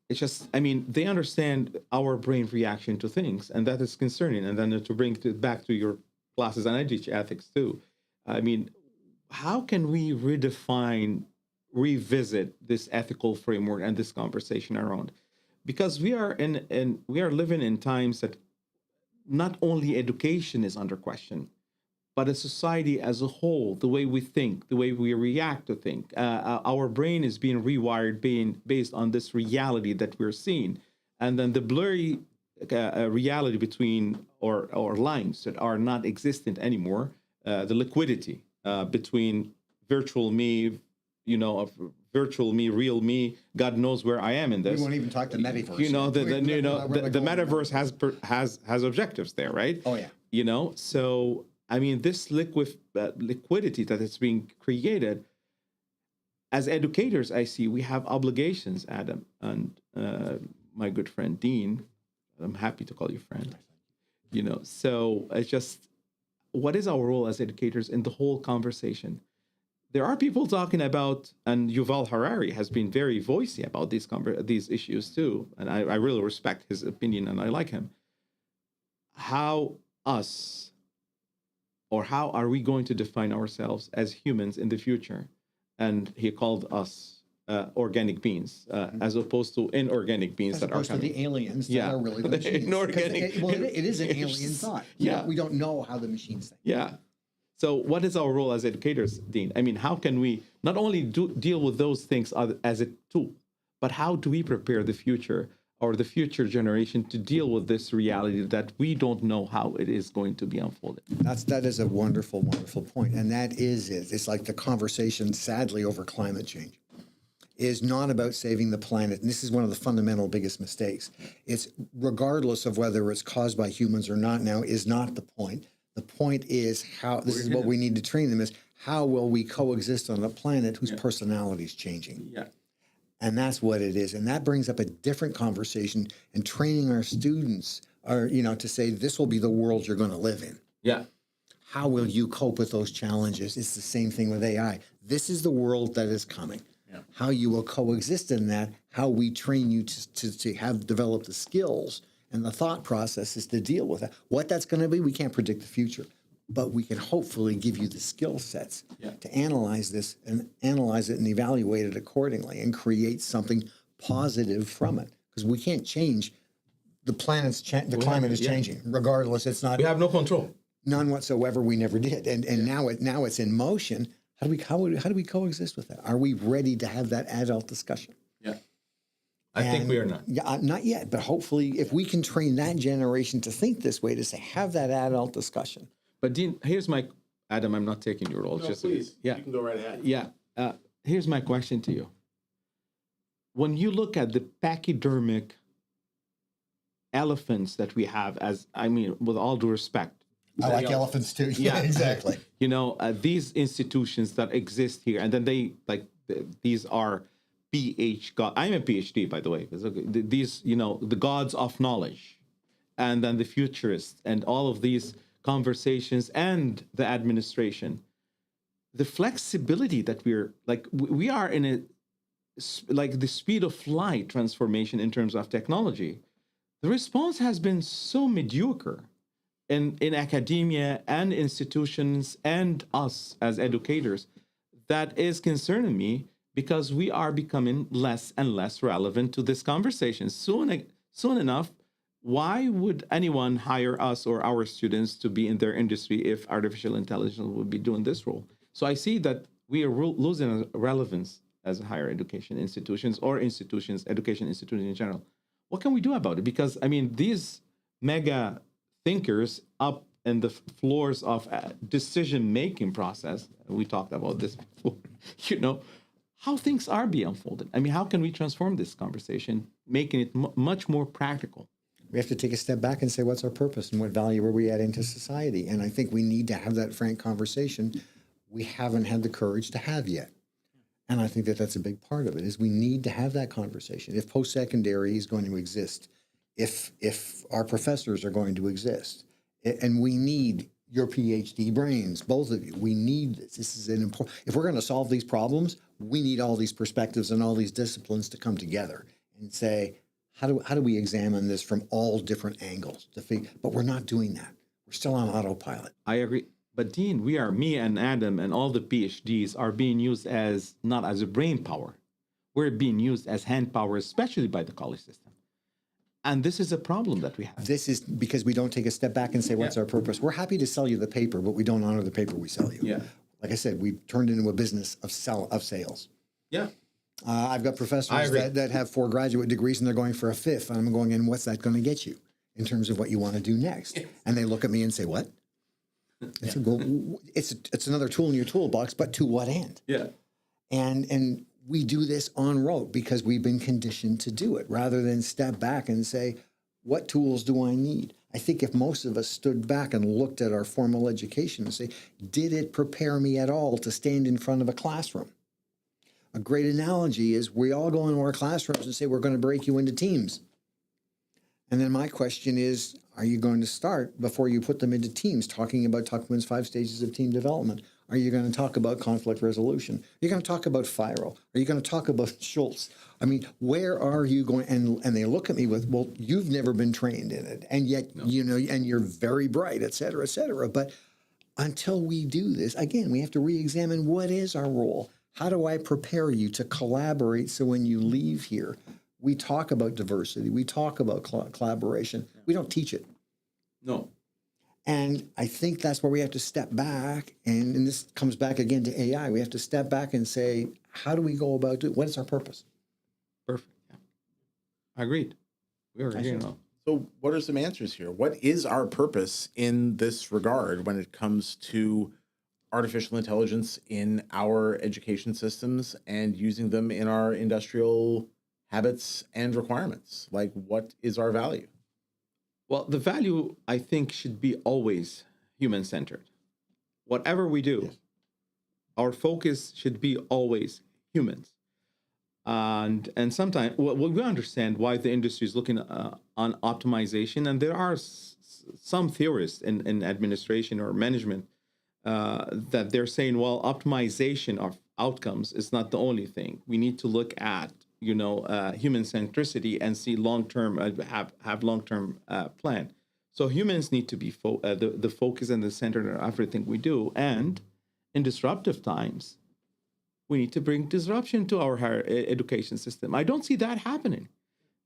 it's just, I mean, they understand our brain reaction to things, and that is concerning. And then to bring it back to your classes, and I teach ethics too. I mean, how can we revisit this ethical framework and this conversation around? Because we are living in times that not only education is under question, but a society as a whole, the way we think, the way we react to things, our brain is being rewired, based on this reality that we're seeing, and then the blurry reality between or lines that are not existent anymore, the liquidity between virtual me, virtual me, real me. God knows where I am in this. We won't even talk to metaverse. The metaverse has objectives there, right? Oh yeah. So I mean, this liquidity that is being created. As educators, I see we have obligations, Adam, and my good friend Dean. I'm happy to call you friend. So it's just, what is our role as educators in the whole conversation? There are people talking about, and Yuval Harari has been very voicey about these issues too, and I really respect his opinion and I like him. How are we going to define ourselves as humans in the future? And he called us organic beings, as opposed to inorganic beings as that are coming. The aliens that are really the machines. Inorganic. It is an alien thought. Yeah. We don't know how the machines think. Yeah. So what is our role as educators, Dean? I mean, how can we not only deal with those things as a tool, but how do we prepare the future or the future generation to deal with this reality that we don't know how it is going to be unfolded? That is a wonderful, wonderful point. And that is it. It's like the conversation, sadly, over climate change is not about saving the planet. And this is one of the fundamental biggest mistakes. It's regardless of whether it's caused by humans or not now is not the point. The point is what we need to train them is how will we coexist on a planet whose personality is changing? Yeah. And that's what it is. And that brings up a different conversation, and training our students to say, this will be the world you're going to live in. Yeah. How will you cope with those challenges? It's the same thing with AI. This is the world that is coming. Yeah. How you will coexist in that, how we train you to have developed the skills and the thought processes to deal with that. What that's going to be, we can't predict the future, but we can hopefully give you the skill sets to analyze this and analyze it and evaluate it accordingly and create something positive from it. Because we can't change the planet's the climate is changing. Regardless, it's not. We have no control. None whatsoever. We never did. And now it's in motion. How do we coexist with that? Are we ready to have that adult discussion? Yeah. I think we are not. Yeah, not yet. But hopefully, if we can train that generation to think this way, to say, have that adult discussion. But Dean, here's my, Adam, I'm not taking your role. No, please. Yeah. You can go right ahead. Yeah. Here's my question to you. When you look at the pachydermic elephants that we have, with all due respect, I like elephants too. Yeah, exactly. These institutions that exist here, and then these are I'm a PhD, by the way. These, the gods of knowledge, and then the futurists, and all of these conversations, and the administration, the flexibility that we are in the speed of light transformation in terms of technology. The response has been so mediocre in academia and institutions and us as educators that is concerning me, because we are becoming less and less relevant to this conversation. Soon enough, why would anyone hire us or our students to be in their industry if artificial intelligence would be doing this role? So I see that we are losing relevance as higher education institutions or education institutions in general. What can we do about it? Because, these mega thinkers up in the floors of decision-making process, we talked about this before, how things are being unfolded. How can we transform this conversation, making it much more practical? We have to take a step back and say, what's our purpose and what value are we adding to society? And I think we need to have that frank conversation we haven't had the courage to have yet. And I think that that's a big part of it, is we need to have that conversation. If post-secondary is going to exist, if our professors are going to exist, and we need your PhD brains, both of you, we need this. This is an important, if we're going to solve these problems, we need all these perspectives and all these disciplines to come together and say, how do we examine this from all different angles? But we're not doing that. We're still on autopilot. I agree. But Dean, me and Adam and all the PhDs are being used not as a brain power. We're being used as hand power, especially by the college system. And this is a problem that we have. This is because we don't take a step back and say, what's our purpose? We're happy to sell you the paper, but we don't honor the paper we sell you. Yeah. Like I said, we turned into a business of sales. Yeah. I've got professors that have 4 graduate degrees and they're going for a 5th. And I'm going, and what's that going to get you in terms of what you want to do next? And they look at me and say, what? I said, well, it's another tool in your toolbox, but to what end? Yeah. And we do this en route because we've been conditioned to do it, rather than step back and say, what tools do I need? I think if most of us stood back and looked at our formal education and say, did it prepare me at all to stand in front of a classroom? A great analogy is we all go into our classrooms and say, we're going to break you into teams. And then my question is, are you going to start, before you put them into teams, talking about Tuckman's 5 stages of team development? Are you going to talk about conflict resolution? Are you going to talk about FIRO? Are you going to talk about Schultz? Where are you going? And they look at me with, well, you've never been trained in it. And yet, and you're very bright, et cetera, et cetera. But until we do this, again, we have to re-examine what is our role. How do I prepare you to collaborate so when you leave here, we talk about diversity, we talk about collaboration. We don't teach it. No. And I think that's where we have to step back. And this comes back again to AI. We have to step back and say, how do we go about it? What is our purpose? Perfect. Yeah. Agreed. We are agreeing on. So what are some answers here? What is our purpose in this regard when it comes to artificial intelligence in our education systems and using them in our industrial habits and requirements? Like, what is our value? Well, the value, I think, should be always human-centered. Whatever we do, our focus should be always humans. And sometimes we understand why the industry is looking on optimization, and there are some theorists in administration or management that they're saying, well, optimization of outcomes is not the only thing. We need to look at human centricity and see long-term, have long-term plan. So humans need to be the focus and the center of everything we do. And in disruptive times, we need to bring disruption to our higher education system. I don't see that happening.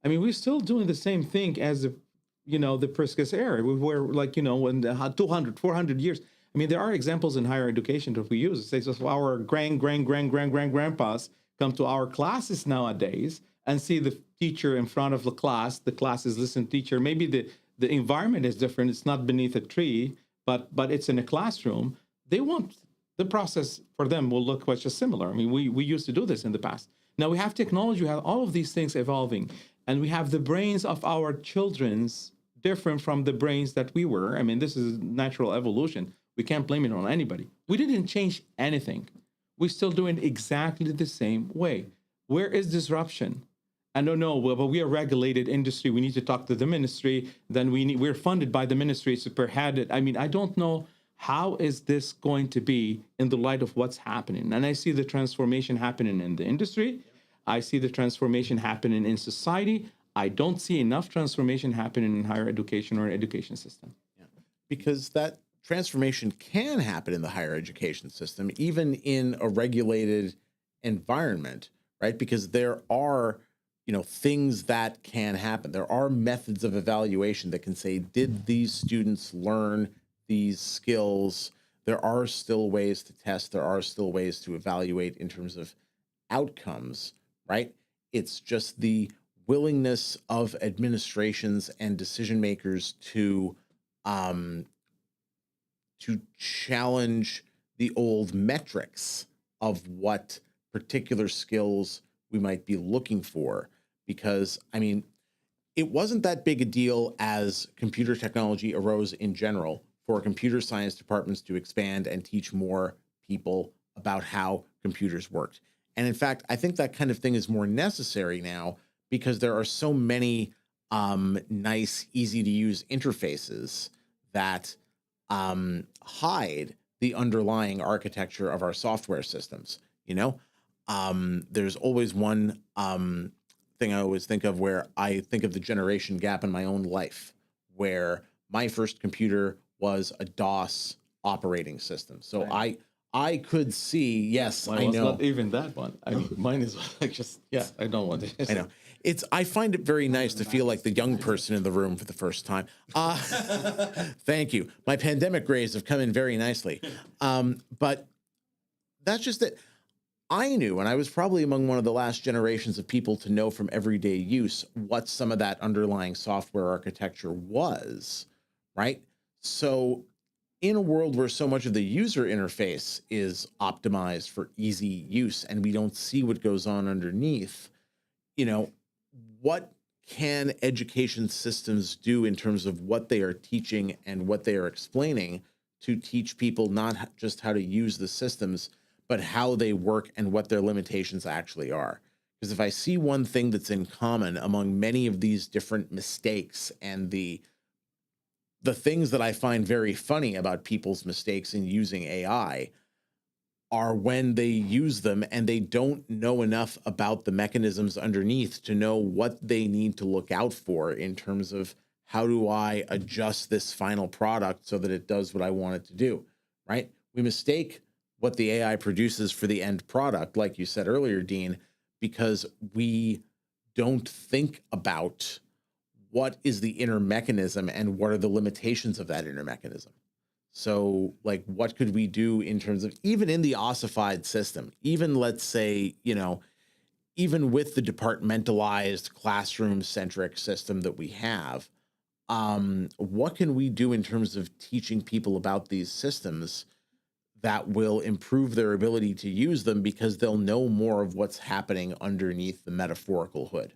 We're still doing the same thing as the the Priscus era, where like, when 200, 400 years. I mean, there are examples in higher education that we use. It says so our grandpas come to our classes nowadays and see the teacher in front of the class is listening to teacher. Maybe the environment is different. It's not beneath a tree, but it's in a classroom. They want the process for them will look quite just similar. I mean, we used to do this in the past. Now we have technology, we have all of these things evolving, and we have the brains of our children's different from the brains that we were. I mean, this is natural evolution. We can't blame it on anybody. We didn't change anything. We're still doing exactly the same way. Where is disruption? I don't know, but we are regulated industry. We need to talk to the ministry. Then we're funded by the ministry to spearhead it. I mean, I don't know how is this going to be in the light of what's happening. And I see the transformation happening in the industry. I see the transformation happening in society. I don't see enough transformation happening in higher education or education system. Yeah. Because that transformation can happen in the higher education system, even in a regulated environment, right? Because there are, things that can happen. There are methods of evaluation that can say, did these students learn these skills? There are still ways to test. There are still ways to evaluate in terms of outcomes, right? It's just the willingness of administrations and decision makers to challenge the old metrics of what particular skills we might be looking for. Because, I mean, it wasn't that big a deal as computer technology arose in general for computer science departments to expand and teach more people about how computers worked. And in fact, I think that kind of thing is more necessary now because there are so many nice, easy to use interfaces that hide the underlying architecture of our software systems. There's always one thing I always think of where I think of the generation gap in my own life, where my first computer was a DOS operating system. So right. I could see, yes, mine I was know. Not even that one. I mean, mine is like I don't want it. I know. I find it very nice to feel like the young person in the room for the first time. Thank you. My pandemic grades have come in very nicely. But that's just it. I knew, and I was probably among one of the last generations of people to know from everyday use what some of that underlying software architecture was, right? So in a world where so much of the user interface is optimized for easy use and we don't see what goes on underneath, what can education systems do in terms of what they are teaching and what they are explaining to teach people not just how to use the systems, but how they work and what their limitations actually are? Because if I see one thing that's in common among many of these different mistakes and the things that I find very funny about people's mistakes in using AI are when they use them and they don't know enough about the mechanisms underneath to know what they need to look out for in terms of how do I adjust this final product so that it does what I want it to do, right? We mistake what the AI produces for the end product, like you said earlier, Dean, because we don't think about what is the inner mechanism and what are the limitations of that inner mechanism. So, like, what could we do in terms of, even in the ossified system, even let's say, even with the departmentalized classroom-centric system that we have, what can we do in terms of teaching people about these systems that will improve their ability to use them because they'll know more of what's happening underneath the metaphorical hood?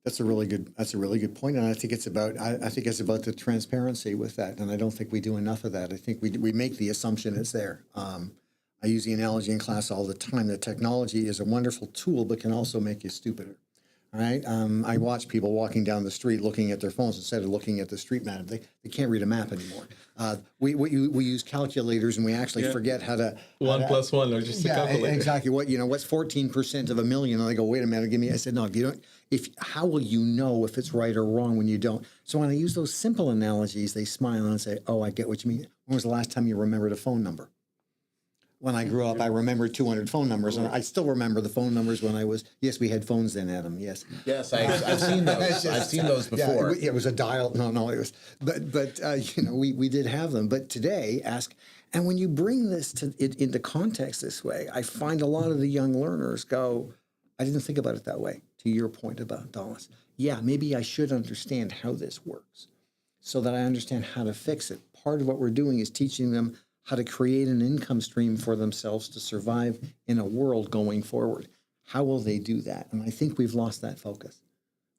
That's a really good point, and I think it's about the transparency with that, and I don't think we do enough of that. I think we make the assumption it's there. I use the analogy in class all the time that technology is a wonderful tool, but can also make you stupider. All right. I watch people walking down the street looking at their phones instead of looking at the street map. They can't read a map anymore. We use calculators and we actually forget how to 1 + 1 or just a calculator. Exactly. What's 14% of a million? And they go, wait a minute, give me. I said, no. If you don't, how will you know if it's right or wrong when you don't? So when I use those simple analogies, they smile and say, oh, I get what you mean. When was the last time you remembered a phone number? When I grew up, I remember 200 phone numbers, and I still remember the phone numbers when I was. Yes, we had phones then, Adam. Yes. Yes, I've seen those. I've seen those before. Yeah, it was a dial. No, it was. But we did have them. But today, and when you bring this into context this way, I find a lot of the young learners go, I didn't think about it that way. To your point about Dallas, yeah, maybe I should understand how this works, so that I understand how to fix it. Part of what we're doing is teaching them how to create an income stream for themselves to survive in a world going forward. How will they do that? And I think we've lost that focus.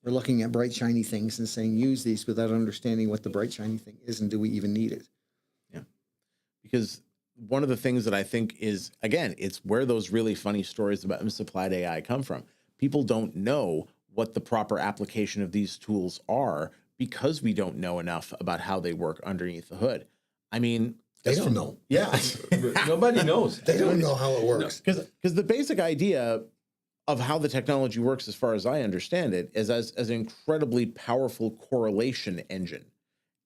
We're looking at bright, shiny things and saying, use these without understanding what the bright, shiny thing is, and do we even need it? Yeah. Because one of the things that I think is, again, it's where those really funny stories about misapplied AI come from. People don't know what the proper application of these tools are because we don't know enough about how they work underneath the hood. I mean, They don't know. yeah. Nobody knows. They don't know how it works. Because the basic idea of how the technology works, as far as I understand it, is as an incredibly powerful correlation engine,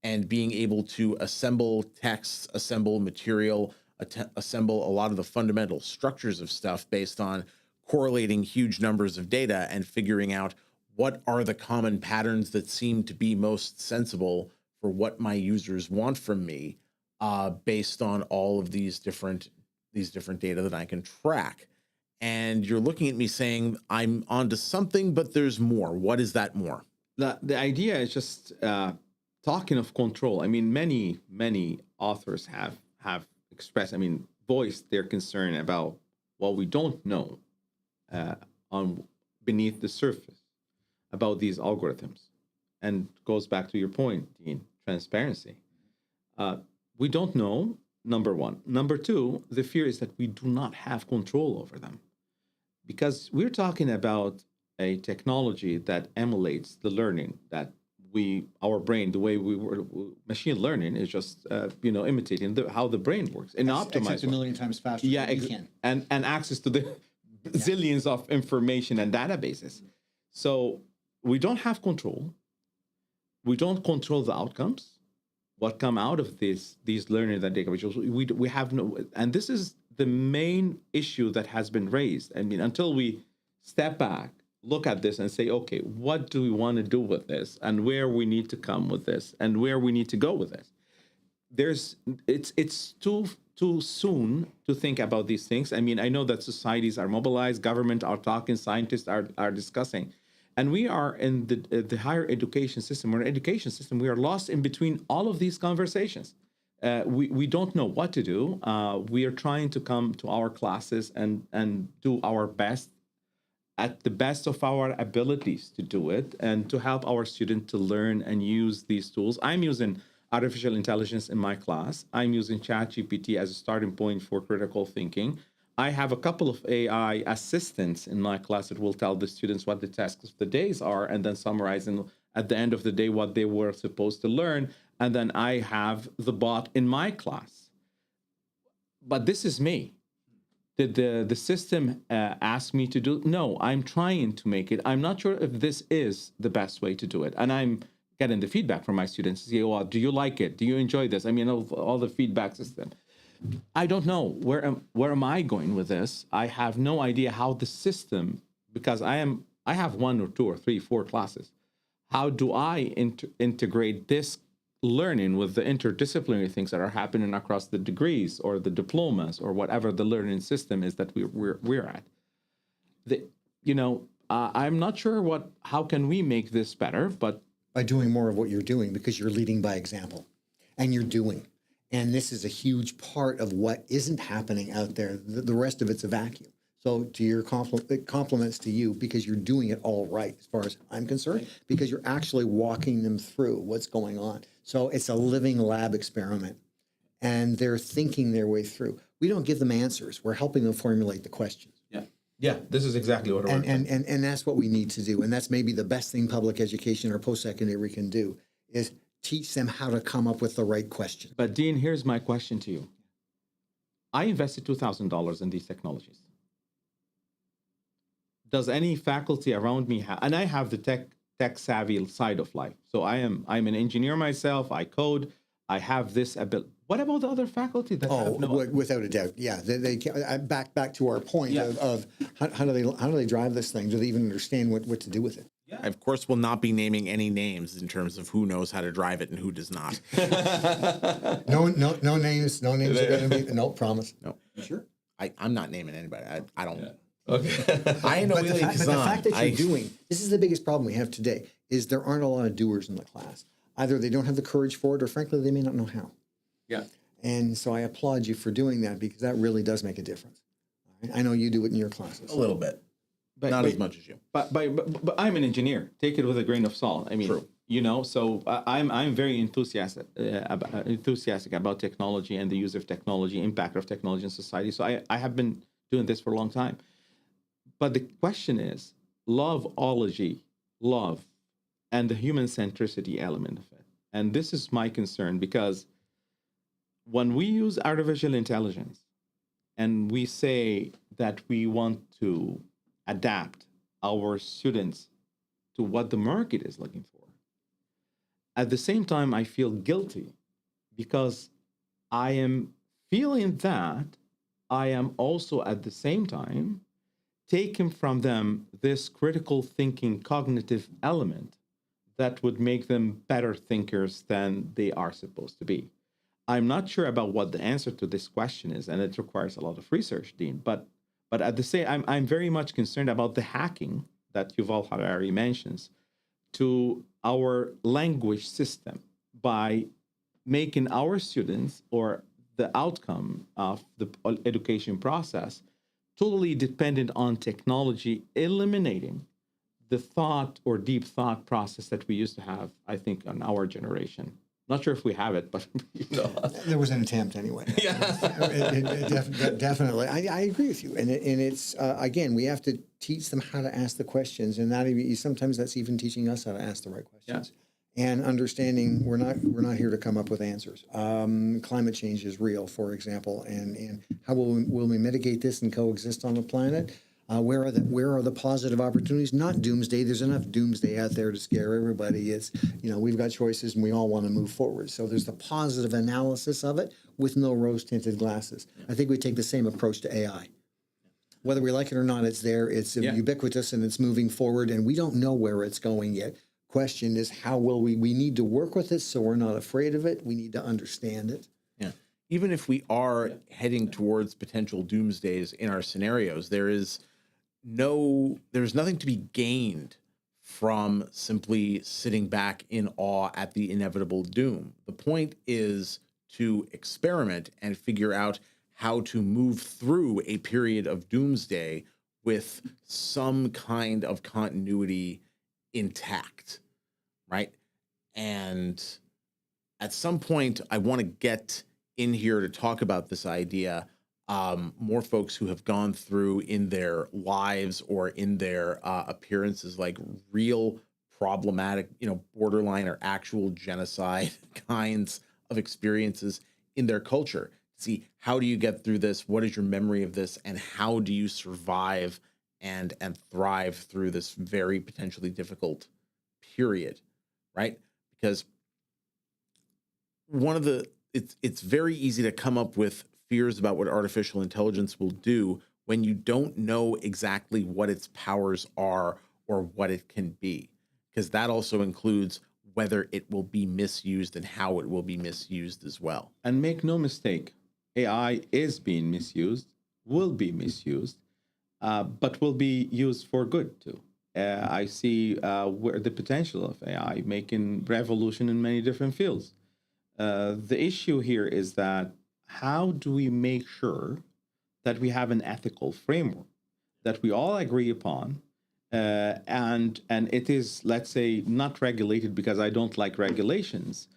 and being able to assemble texts, assemble material, assemble a lot of the fundamental structures of stuff based on correlating huge numbers of data and figuring out what are the common patterns that seem to be most sensible for what my users want from me, based on all of these different data that I can track. And you're looking at me saying, I'm onto something, but there's more. What is that more? The idea is just talking of control. I mean, many authors have expressed, voiced their concern about what we don't know on beneath the surface about these algorithms. And goes back to your point, Dean, transparency. We don't know, number one. Number two, the fear is that we do not have control over them. Because we're talking about a technology that emulates the learning that our brain, the way we were, machine learning is just, imitating how the brain works and optimized. Except a million times faster than we can. And access to the zillions of information and databases. So we don't have control. We don't control the outcomes. What come out of these learning that data, we have no, and this is the main issue that has been raised. I mean, until we step back, look at this and say, okay, what do we want to do with this, and where we need to come with this, and where we need to go with this? It's too soon to think about these things. I mean, I know that societies are mobilized, government are talking, scientists are discussing. And we are in the higher education system, or education system, we are lost in between all of these conversations. We don't know what to do. We are trying to come to our classes and do our best, at the best of our abilities to do it, and to help our students to learn and use these tools. I'm using artificial intelligence in my class. I'm using ChatGPT as a starting point for critical thinking. I have a couple of AI assistants in my class that will tell the students what the tasks of the days are, and then summarizing at the end of the day what they were supposed to learn. And then I have the bot in my class. But this is me. Did the system ask me to do? No, I'm trying to make it. I'm not sure if this is the best way to do it. And I'm getting the feedback from my students to say, well, do you like it? Do you enjoy this? I mean, all the feedback system. I don't know where am I going with this. I have no idea how the system, because I have 1 or 2 or 3, 4 classes. How do I integrate this learning with the interdisciplinary things that are happening across the degrees or the diplomas or whatever the learning system is that we're at? I'm not sure how can we make this better, but by doing more of what you're doing, because you're leading by example, and you're doing. And this is a huge part of what isn't happening out there. The rest of it's a vacuum. So to your compliments to you, because you're doing it all right, as far as I'm concerned, because you're actually walking them through what's going on. So it's a living lab experiment, and they're thinking their way through. We don't give them answers. We're helping them formulate the questions. Yeah, this is exactly what we're doing. And that's what we need to do. And that's maybe the best thing public education or post-secondary can do, is teach them how to come up with the right question. But Dean, here's my question to you. I invested $2,000 in these technologies. Does any faculty around me have, and I have the tech savvy side of life. So I'm an engineer myself, I code, I have this ability. What about the other faculty that have no? Without a doubt, yeah. They can't, back to our point of how do they drive this thing? Do they even understand what to do with it? I, of course, will not be naming any names in terms of who knows how to drive it and who does not. No names. No names are going to be. No promise. No, Sure. I'm not naming anybody. I don't. Yeah. Okay. I know. But the fact that you're doing this is the biggest problem we have today. Is there aren't a lot of doers in the class. Either they don't have the courage for it, or frankly, they may not know how. Yeah. And so I applaud you for doing that because that really does make a difference. All right? I know you do it in your classes. A little bit, But, not as much as you. But I'm an engineer. Take it with a grain of salt. I mean, True. So I'm very enthusiastic about technology and the use of technology, impact of technology in society. So I have been doing this for a long time. But the question is loveology, love, and the human centricity element of it. And this is my concern because when we use artificial intelligence and we say that we want to adapt our students to what the market is looking for, at the same time, I feel guilty because I am feeling that I am also at the same time taking from them this critical thinking cognitive element that would make them better thinkers than they are supposed to be. I'm not sure about what the answer to this question is, and it requires a lot of research, Dean. But at the same, I'm very much concerned about the hacking that Yuval Harari mentions to our language system by making our students or the outcome of the education process totally dependent on technology, eliminating the thought or deep thought process that we used to have, I think, on our generation. Not sure if we have it, but There was an attempt anyway. Yeah. Definitely. I agree with you. And it's, again, we have to teach them how to ask the questions. And sometimes that's even teaching us how to ask the right questions. And understanding we're not here to come up with answers. Climate change is real, for example. And how will we mitigate this and coexist on the planet? Where are the positive opportunities? Not doomsday. There's enough doomsday out there to scare everybody. It's, we've got choices and we all want to move forward. So there's the positive analysis of it with no rose-tinted glasses. I think we take the same approach to AI. Whether we like it or not, it's there. It's ubiquitous and it's moving forward, and we don't know where it's going yet. Question is, how will we need to work with it so we're not afraid of it. We need to understand it. Yeah. Even if we are heading towards potential doomsdays in our scenarios, there's nothing to be gained from simply sitting back in awe at the inevitable doom. The point is to experiment and figure out how to move through a period of doomsday with some kind of continuity intact, right? And at some point, I want to get in here to talk about this idea. More folks who have gone through in their lives or in their appearances, like real problematic, borderline or actual genocide kinds of experiences in their culture. See, how do you get through this? What is your memory of this? And how do you survive and thrive through this very potentially difficult period, right? Because it's very easy to come up with fears about what artificial intelligence will do when you don't know exactly what its powers are or what it can be, because that also includes whether it will be misused and how it will be misused as well. And make no mistake, AI is being misused, will be misused, but will be used for good too. I see where the potential of AI making revolution in many different fields. The issue here is that how do we make sure that we have an ethical framework that we all agree upon, and it is, let's say, not regulated because I don't like regulations,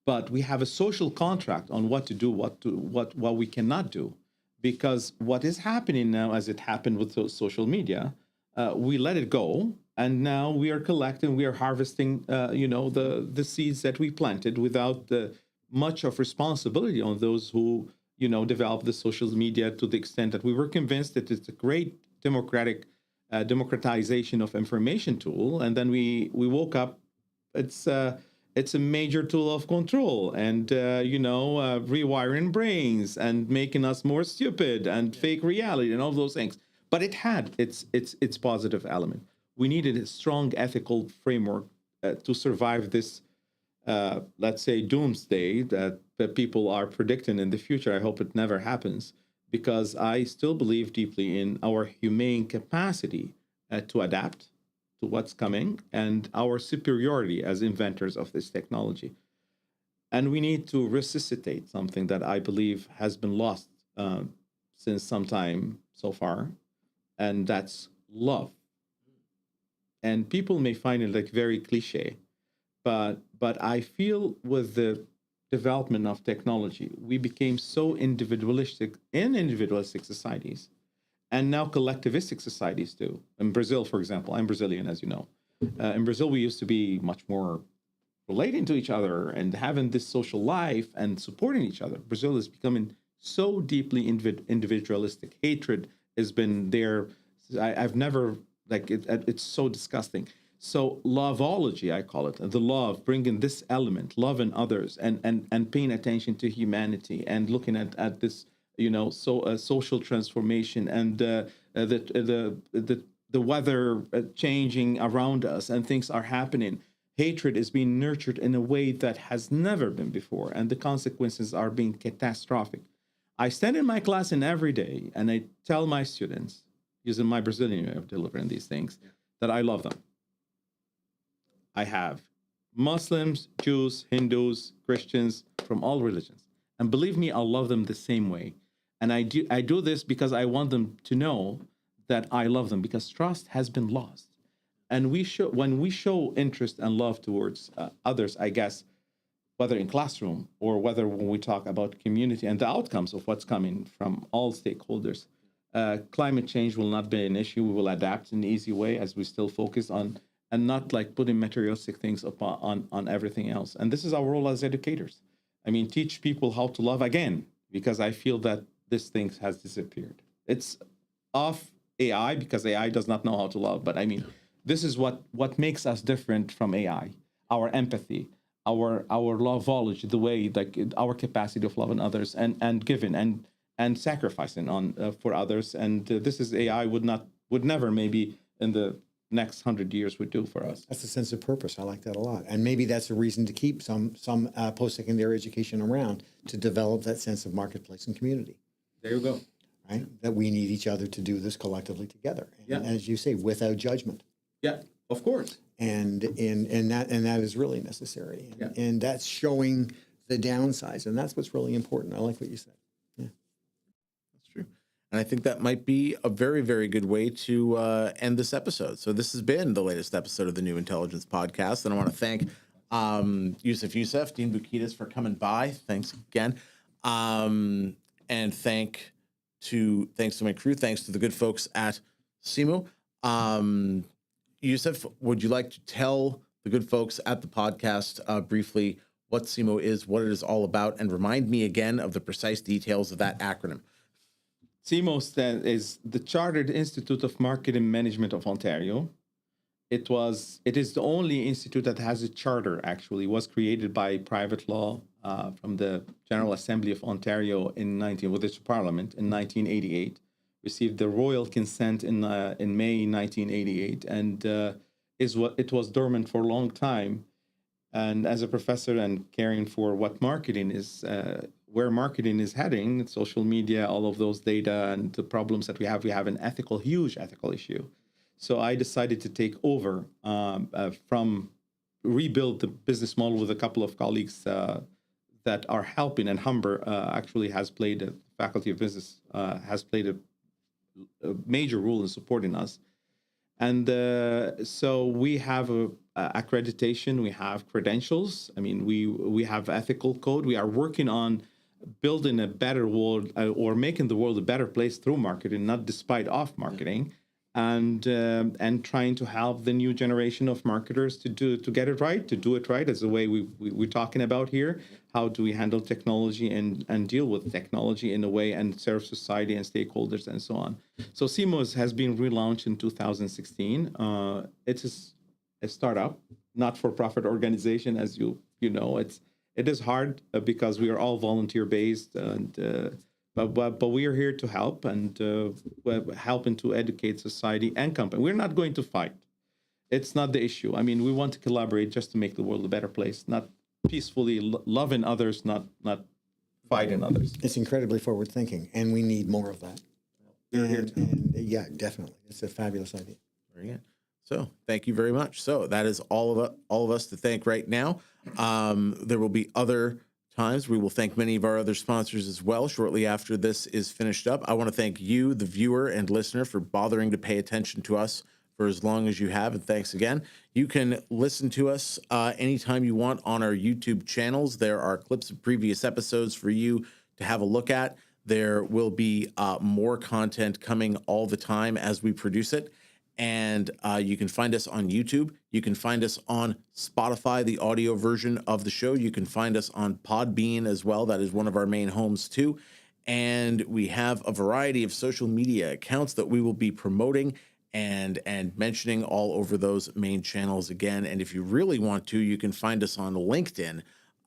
but we have a social contract on what to do, what we cannot do, because what is happening now, as it happened with social media, we let it go, and now we are collecting, we are harvesting, the seeds that we planted without much of responsibility on those who, developed the social media, to the extent that we were convinced that it's a great democratization of information tool, and then we woke up. It's it's a major tool of control and, rewiring brains and making us more stupid and fake reality and all those things. But it had its positive element. We needed a strong ethical framework to survive this, let's say, doomsday that people are predicting in the future. I hope it never happens, because I still believe deeply in our humane capacity to adapt to what's coming and our superiority as inventors of this technology. And we need to resuscitate something that I believe has been lost since some time so far, and that's love. And people may find it like very cliche, but I feel with the development of technology, we became so individualistic in individualistic societies, and now collectivistic societies too. In Brazil, for example, I'm Brazilian, as you know. In Brazil, we used to be much more relating to each other and having this social life and supporting each other. Brazil is becoming so deeply individualistic. Hatred has been there. I've never, it's so disgusting. So loveology, I call it, the love, bringing this element, love in others, and paying attention to humanity and looking at this, social transformation and the weather changing around us and things are happening. Hatred is being nurtured in a way that has never been before, and the consequences are being catastrophic. I stand in my class and every day, and I tell my students, using my Brazilian way of delivering these things, that I love them. I have Muslims, Jews, Hindus, Christians, from all religions. And believe me, I'll love them the same way. And I do this because I want them to know that I love them, because trust has been lost. And when we show interest and love towards others, I guess, whether in classroom or whether when we talk about community and the outcomes of what's coming from all stakeholders, climate change will not be an issue. We will adapt in an easy way as we still focus on, and not like putting materialistic things on everything else. And this is our role as educators. I mean, teach people how to love again, because I feel that this thing has disappeared. It's off AI, because AI does not know how to love. But I mean, this is what makes us different from AI: our empathy, our loveology, the way, like, our capacity of loving others and giving and sacrificing on for others. And this is AI would never maybe in the next 100 years would do for us. That's a sense of purpose. I like that a lot. And maybe that's a reason to keep some post-secondary education around, to develop that sense of marketplace and community. There you go. Right? That we need each other to do this collectively together. And, as you say, without judgment. Yeah, of course. And that is really necessary. And that's showing the downsides. And that's what's really important. I like what you said. Yeah. That's true. And I think that might be a very, very good way to end this episode. So this has been the latest episode of the New Intelligence Podcast. And I want to thank Youssef Youssef, Dean Boukydis, for coming by. Thanks again. And thanks to my crew. Thanks to the good folks at CIMO. Youssef, would you like to tell the good folks at the podcast briefly what CIMO is, what it is all about, and remind me again of the precise details of that acronym? CIMO is the Chartered Institute of Marketing Management of Ontario. It is the only institute that has a charter. Actually, it was created by private law from the General Assembly of Ontario with its Parliament in 1988. Received the royal consent in May 1988, and it was dormant for a long time. And as a professor and caring for what marketing is, where marketing is heading, social media, all of those data and the problems that we have an huge ethical issue. So I decided to take over rebuild the business model with a couple of colleagues that are helping. And Humber actually has played, the Faculty of Business has played a major role in supporting us. And so we have accreditation, we have credentials. I mean, we have ethical code. We are working on building a better world or making the world a better place through marketing, not despite of marketing, and trying to help the new generation of marketers to get it right, to do it right, as the way we're talking about here. How do we handle technology and deal with technology in a way and serve society and stakeholders and so on. So CIMO has been relaunched in 2016. It is a startup, not-for-profit organization, as you know. It is hard because we are all volunteer-based, and but we are here to help and helping to educate society and company. We're not going to fight. It's not the issue. I mean, we want to collaborate just to make the world a better place, not peacefully loving others, not fighting others. It's incredibly forward thinking, and we need more of that. And yeah, definitely, it's a fabulous idea. Very good. So thank you very much. So that is all of us to thank right now. There will be other times we will thank many of our other sponsors as well shortly after this is finished up. I want to thank you, the viewer and listener, for bothering to pay attention to us for as long as you have, and thanks again. You can listen to us anytime you want on our YouTube channels. There are clips of previous episodes for you to have a look at. There will be more content coming all the time as we produce it. And you can find us on YouTube. You can find us on Spotify, the audio version of the show. You can find us on Podbean as well. That is one of our main homes too. And we have a variety of social media accounts that we will be promoting and mentioning all over those main channels again. And if you really want to, you can find us on LinkedIn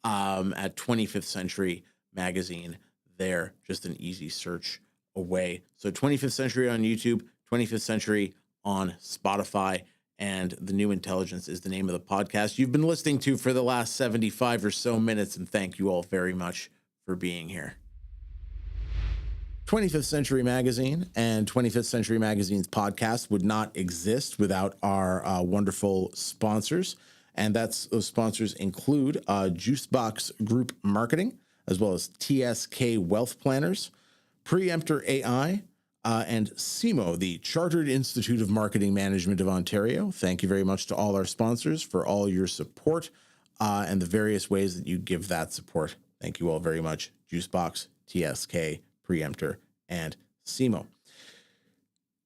at 25th Century Magazine. There, just an easy search away. So 25th Century on YouTube, 25th Century on Spotify, and The New Intelligence is the name of the podcast you've been listening to for the last 75 or so minutes, and thank you all very much for being here. 25th Century Magazine and 25th Century Magazine's podcast would not exist without our wonderful sponsors, and those sponsors include Juicebox Group Marketing, as well as TSK Wealth Planners, Preemptor AI, and CIMO, the Chartered Institute of Marketing Management of Ontario. Thank you very much to all our sponsors for all your support and the various ways that you give that support. Thank you all very much. Juicebox, TSK, Preemptor, and CIMO.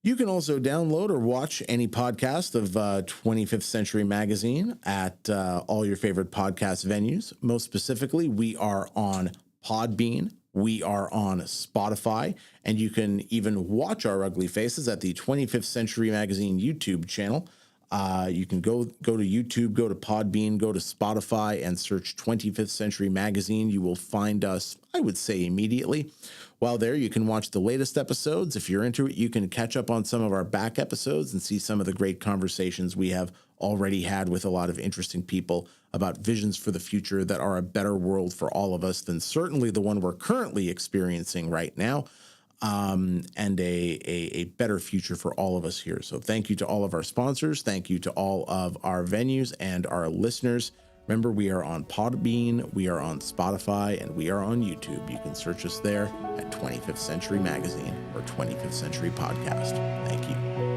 You can also download or watch any podcast of 25th Century Magazine at all your favorite podcast venues. Most specifically, we are on Podbean, we are on Spotify, and you can even watch our ugly faces at the 25th Century Magazine YouTube channel. You can go to YouTube, go to Podbean, go to Spotify, and search 25th Century Magazine. You will find us, I would say, immediately. While there, you can watch the latest episodes. If you're into it, you can catch up on some of our back episodes and see some of the great conversations we have already had with a lot of interesting people about visions for the future that are a better world for all of us than certainly the one we're currently experiencing right now, and a better future for all of us here. So thank you to all of our sponsors. Thank you to all of our venues and our listeners. Remember, we are on Podbean, we are on Spotify, and we are on YouTube. You can search us there at 25th Century Magazine or 25th Century Podcast. Thank you.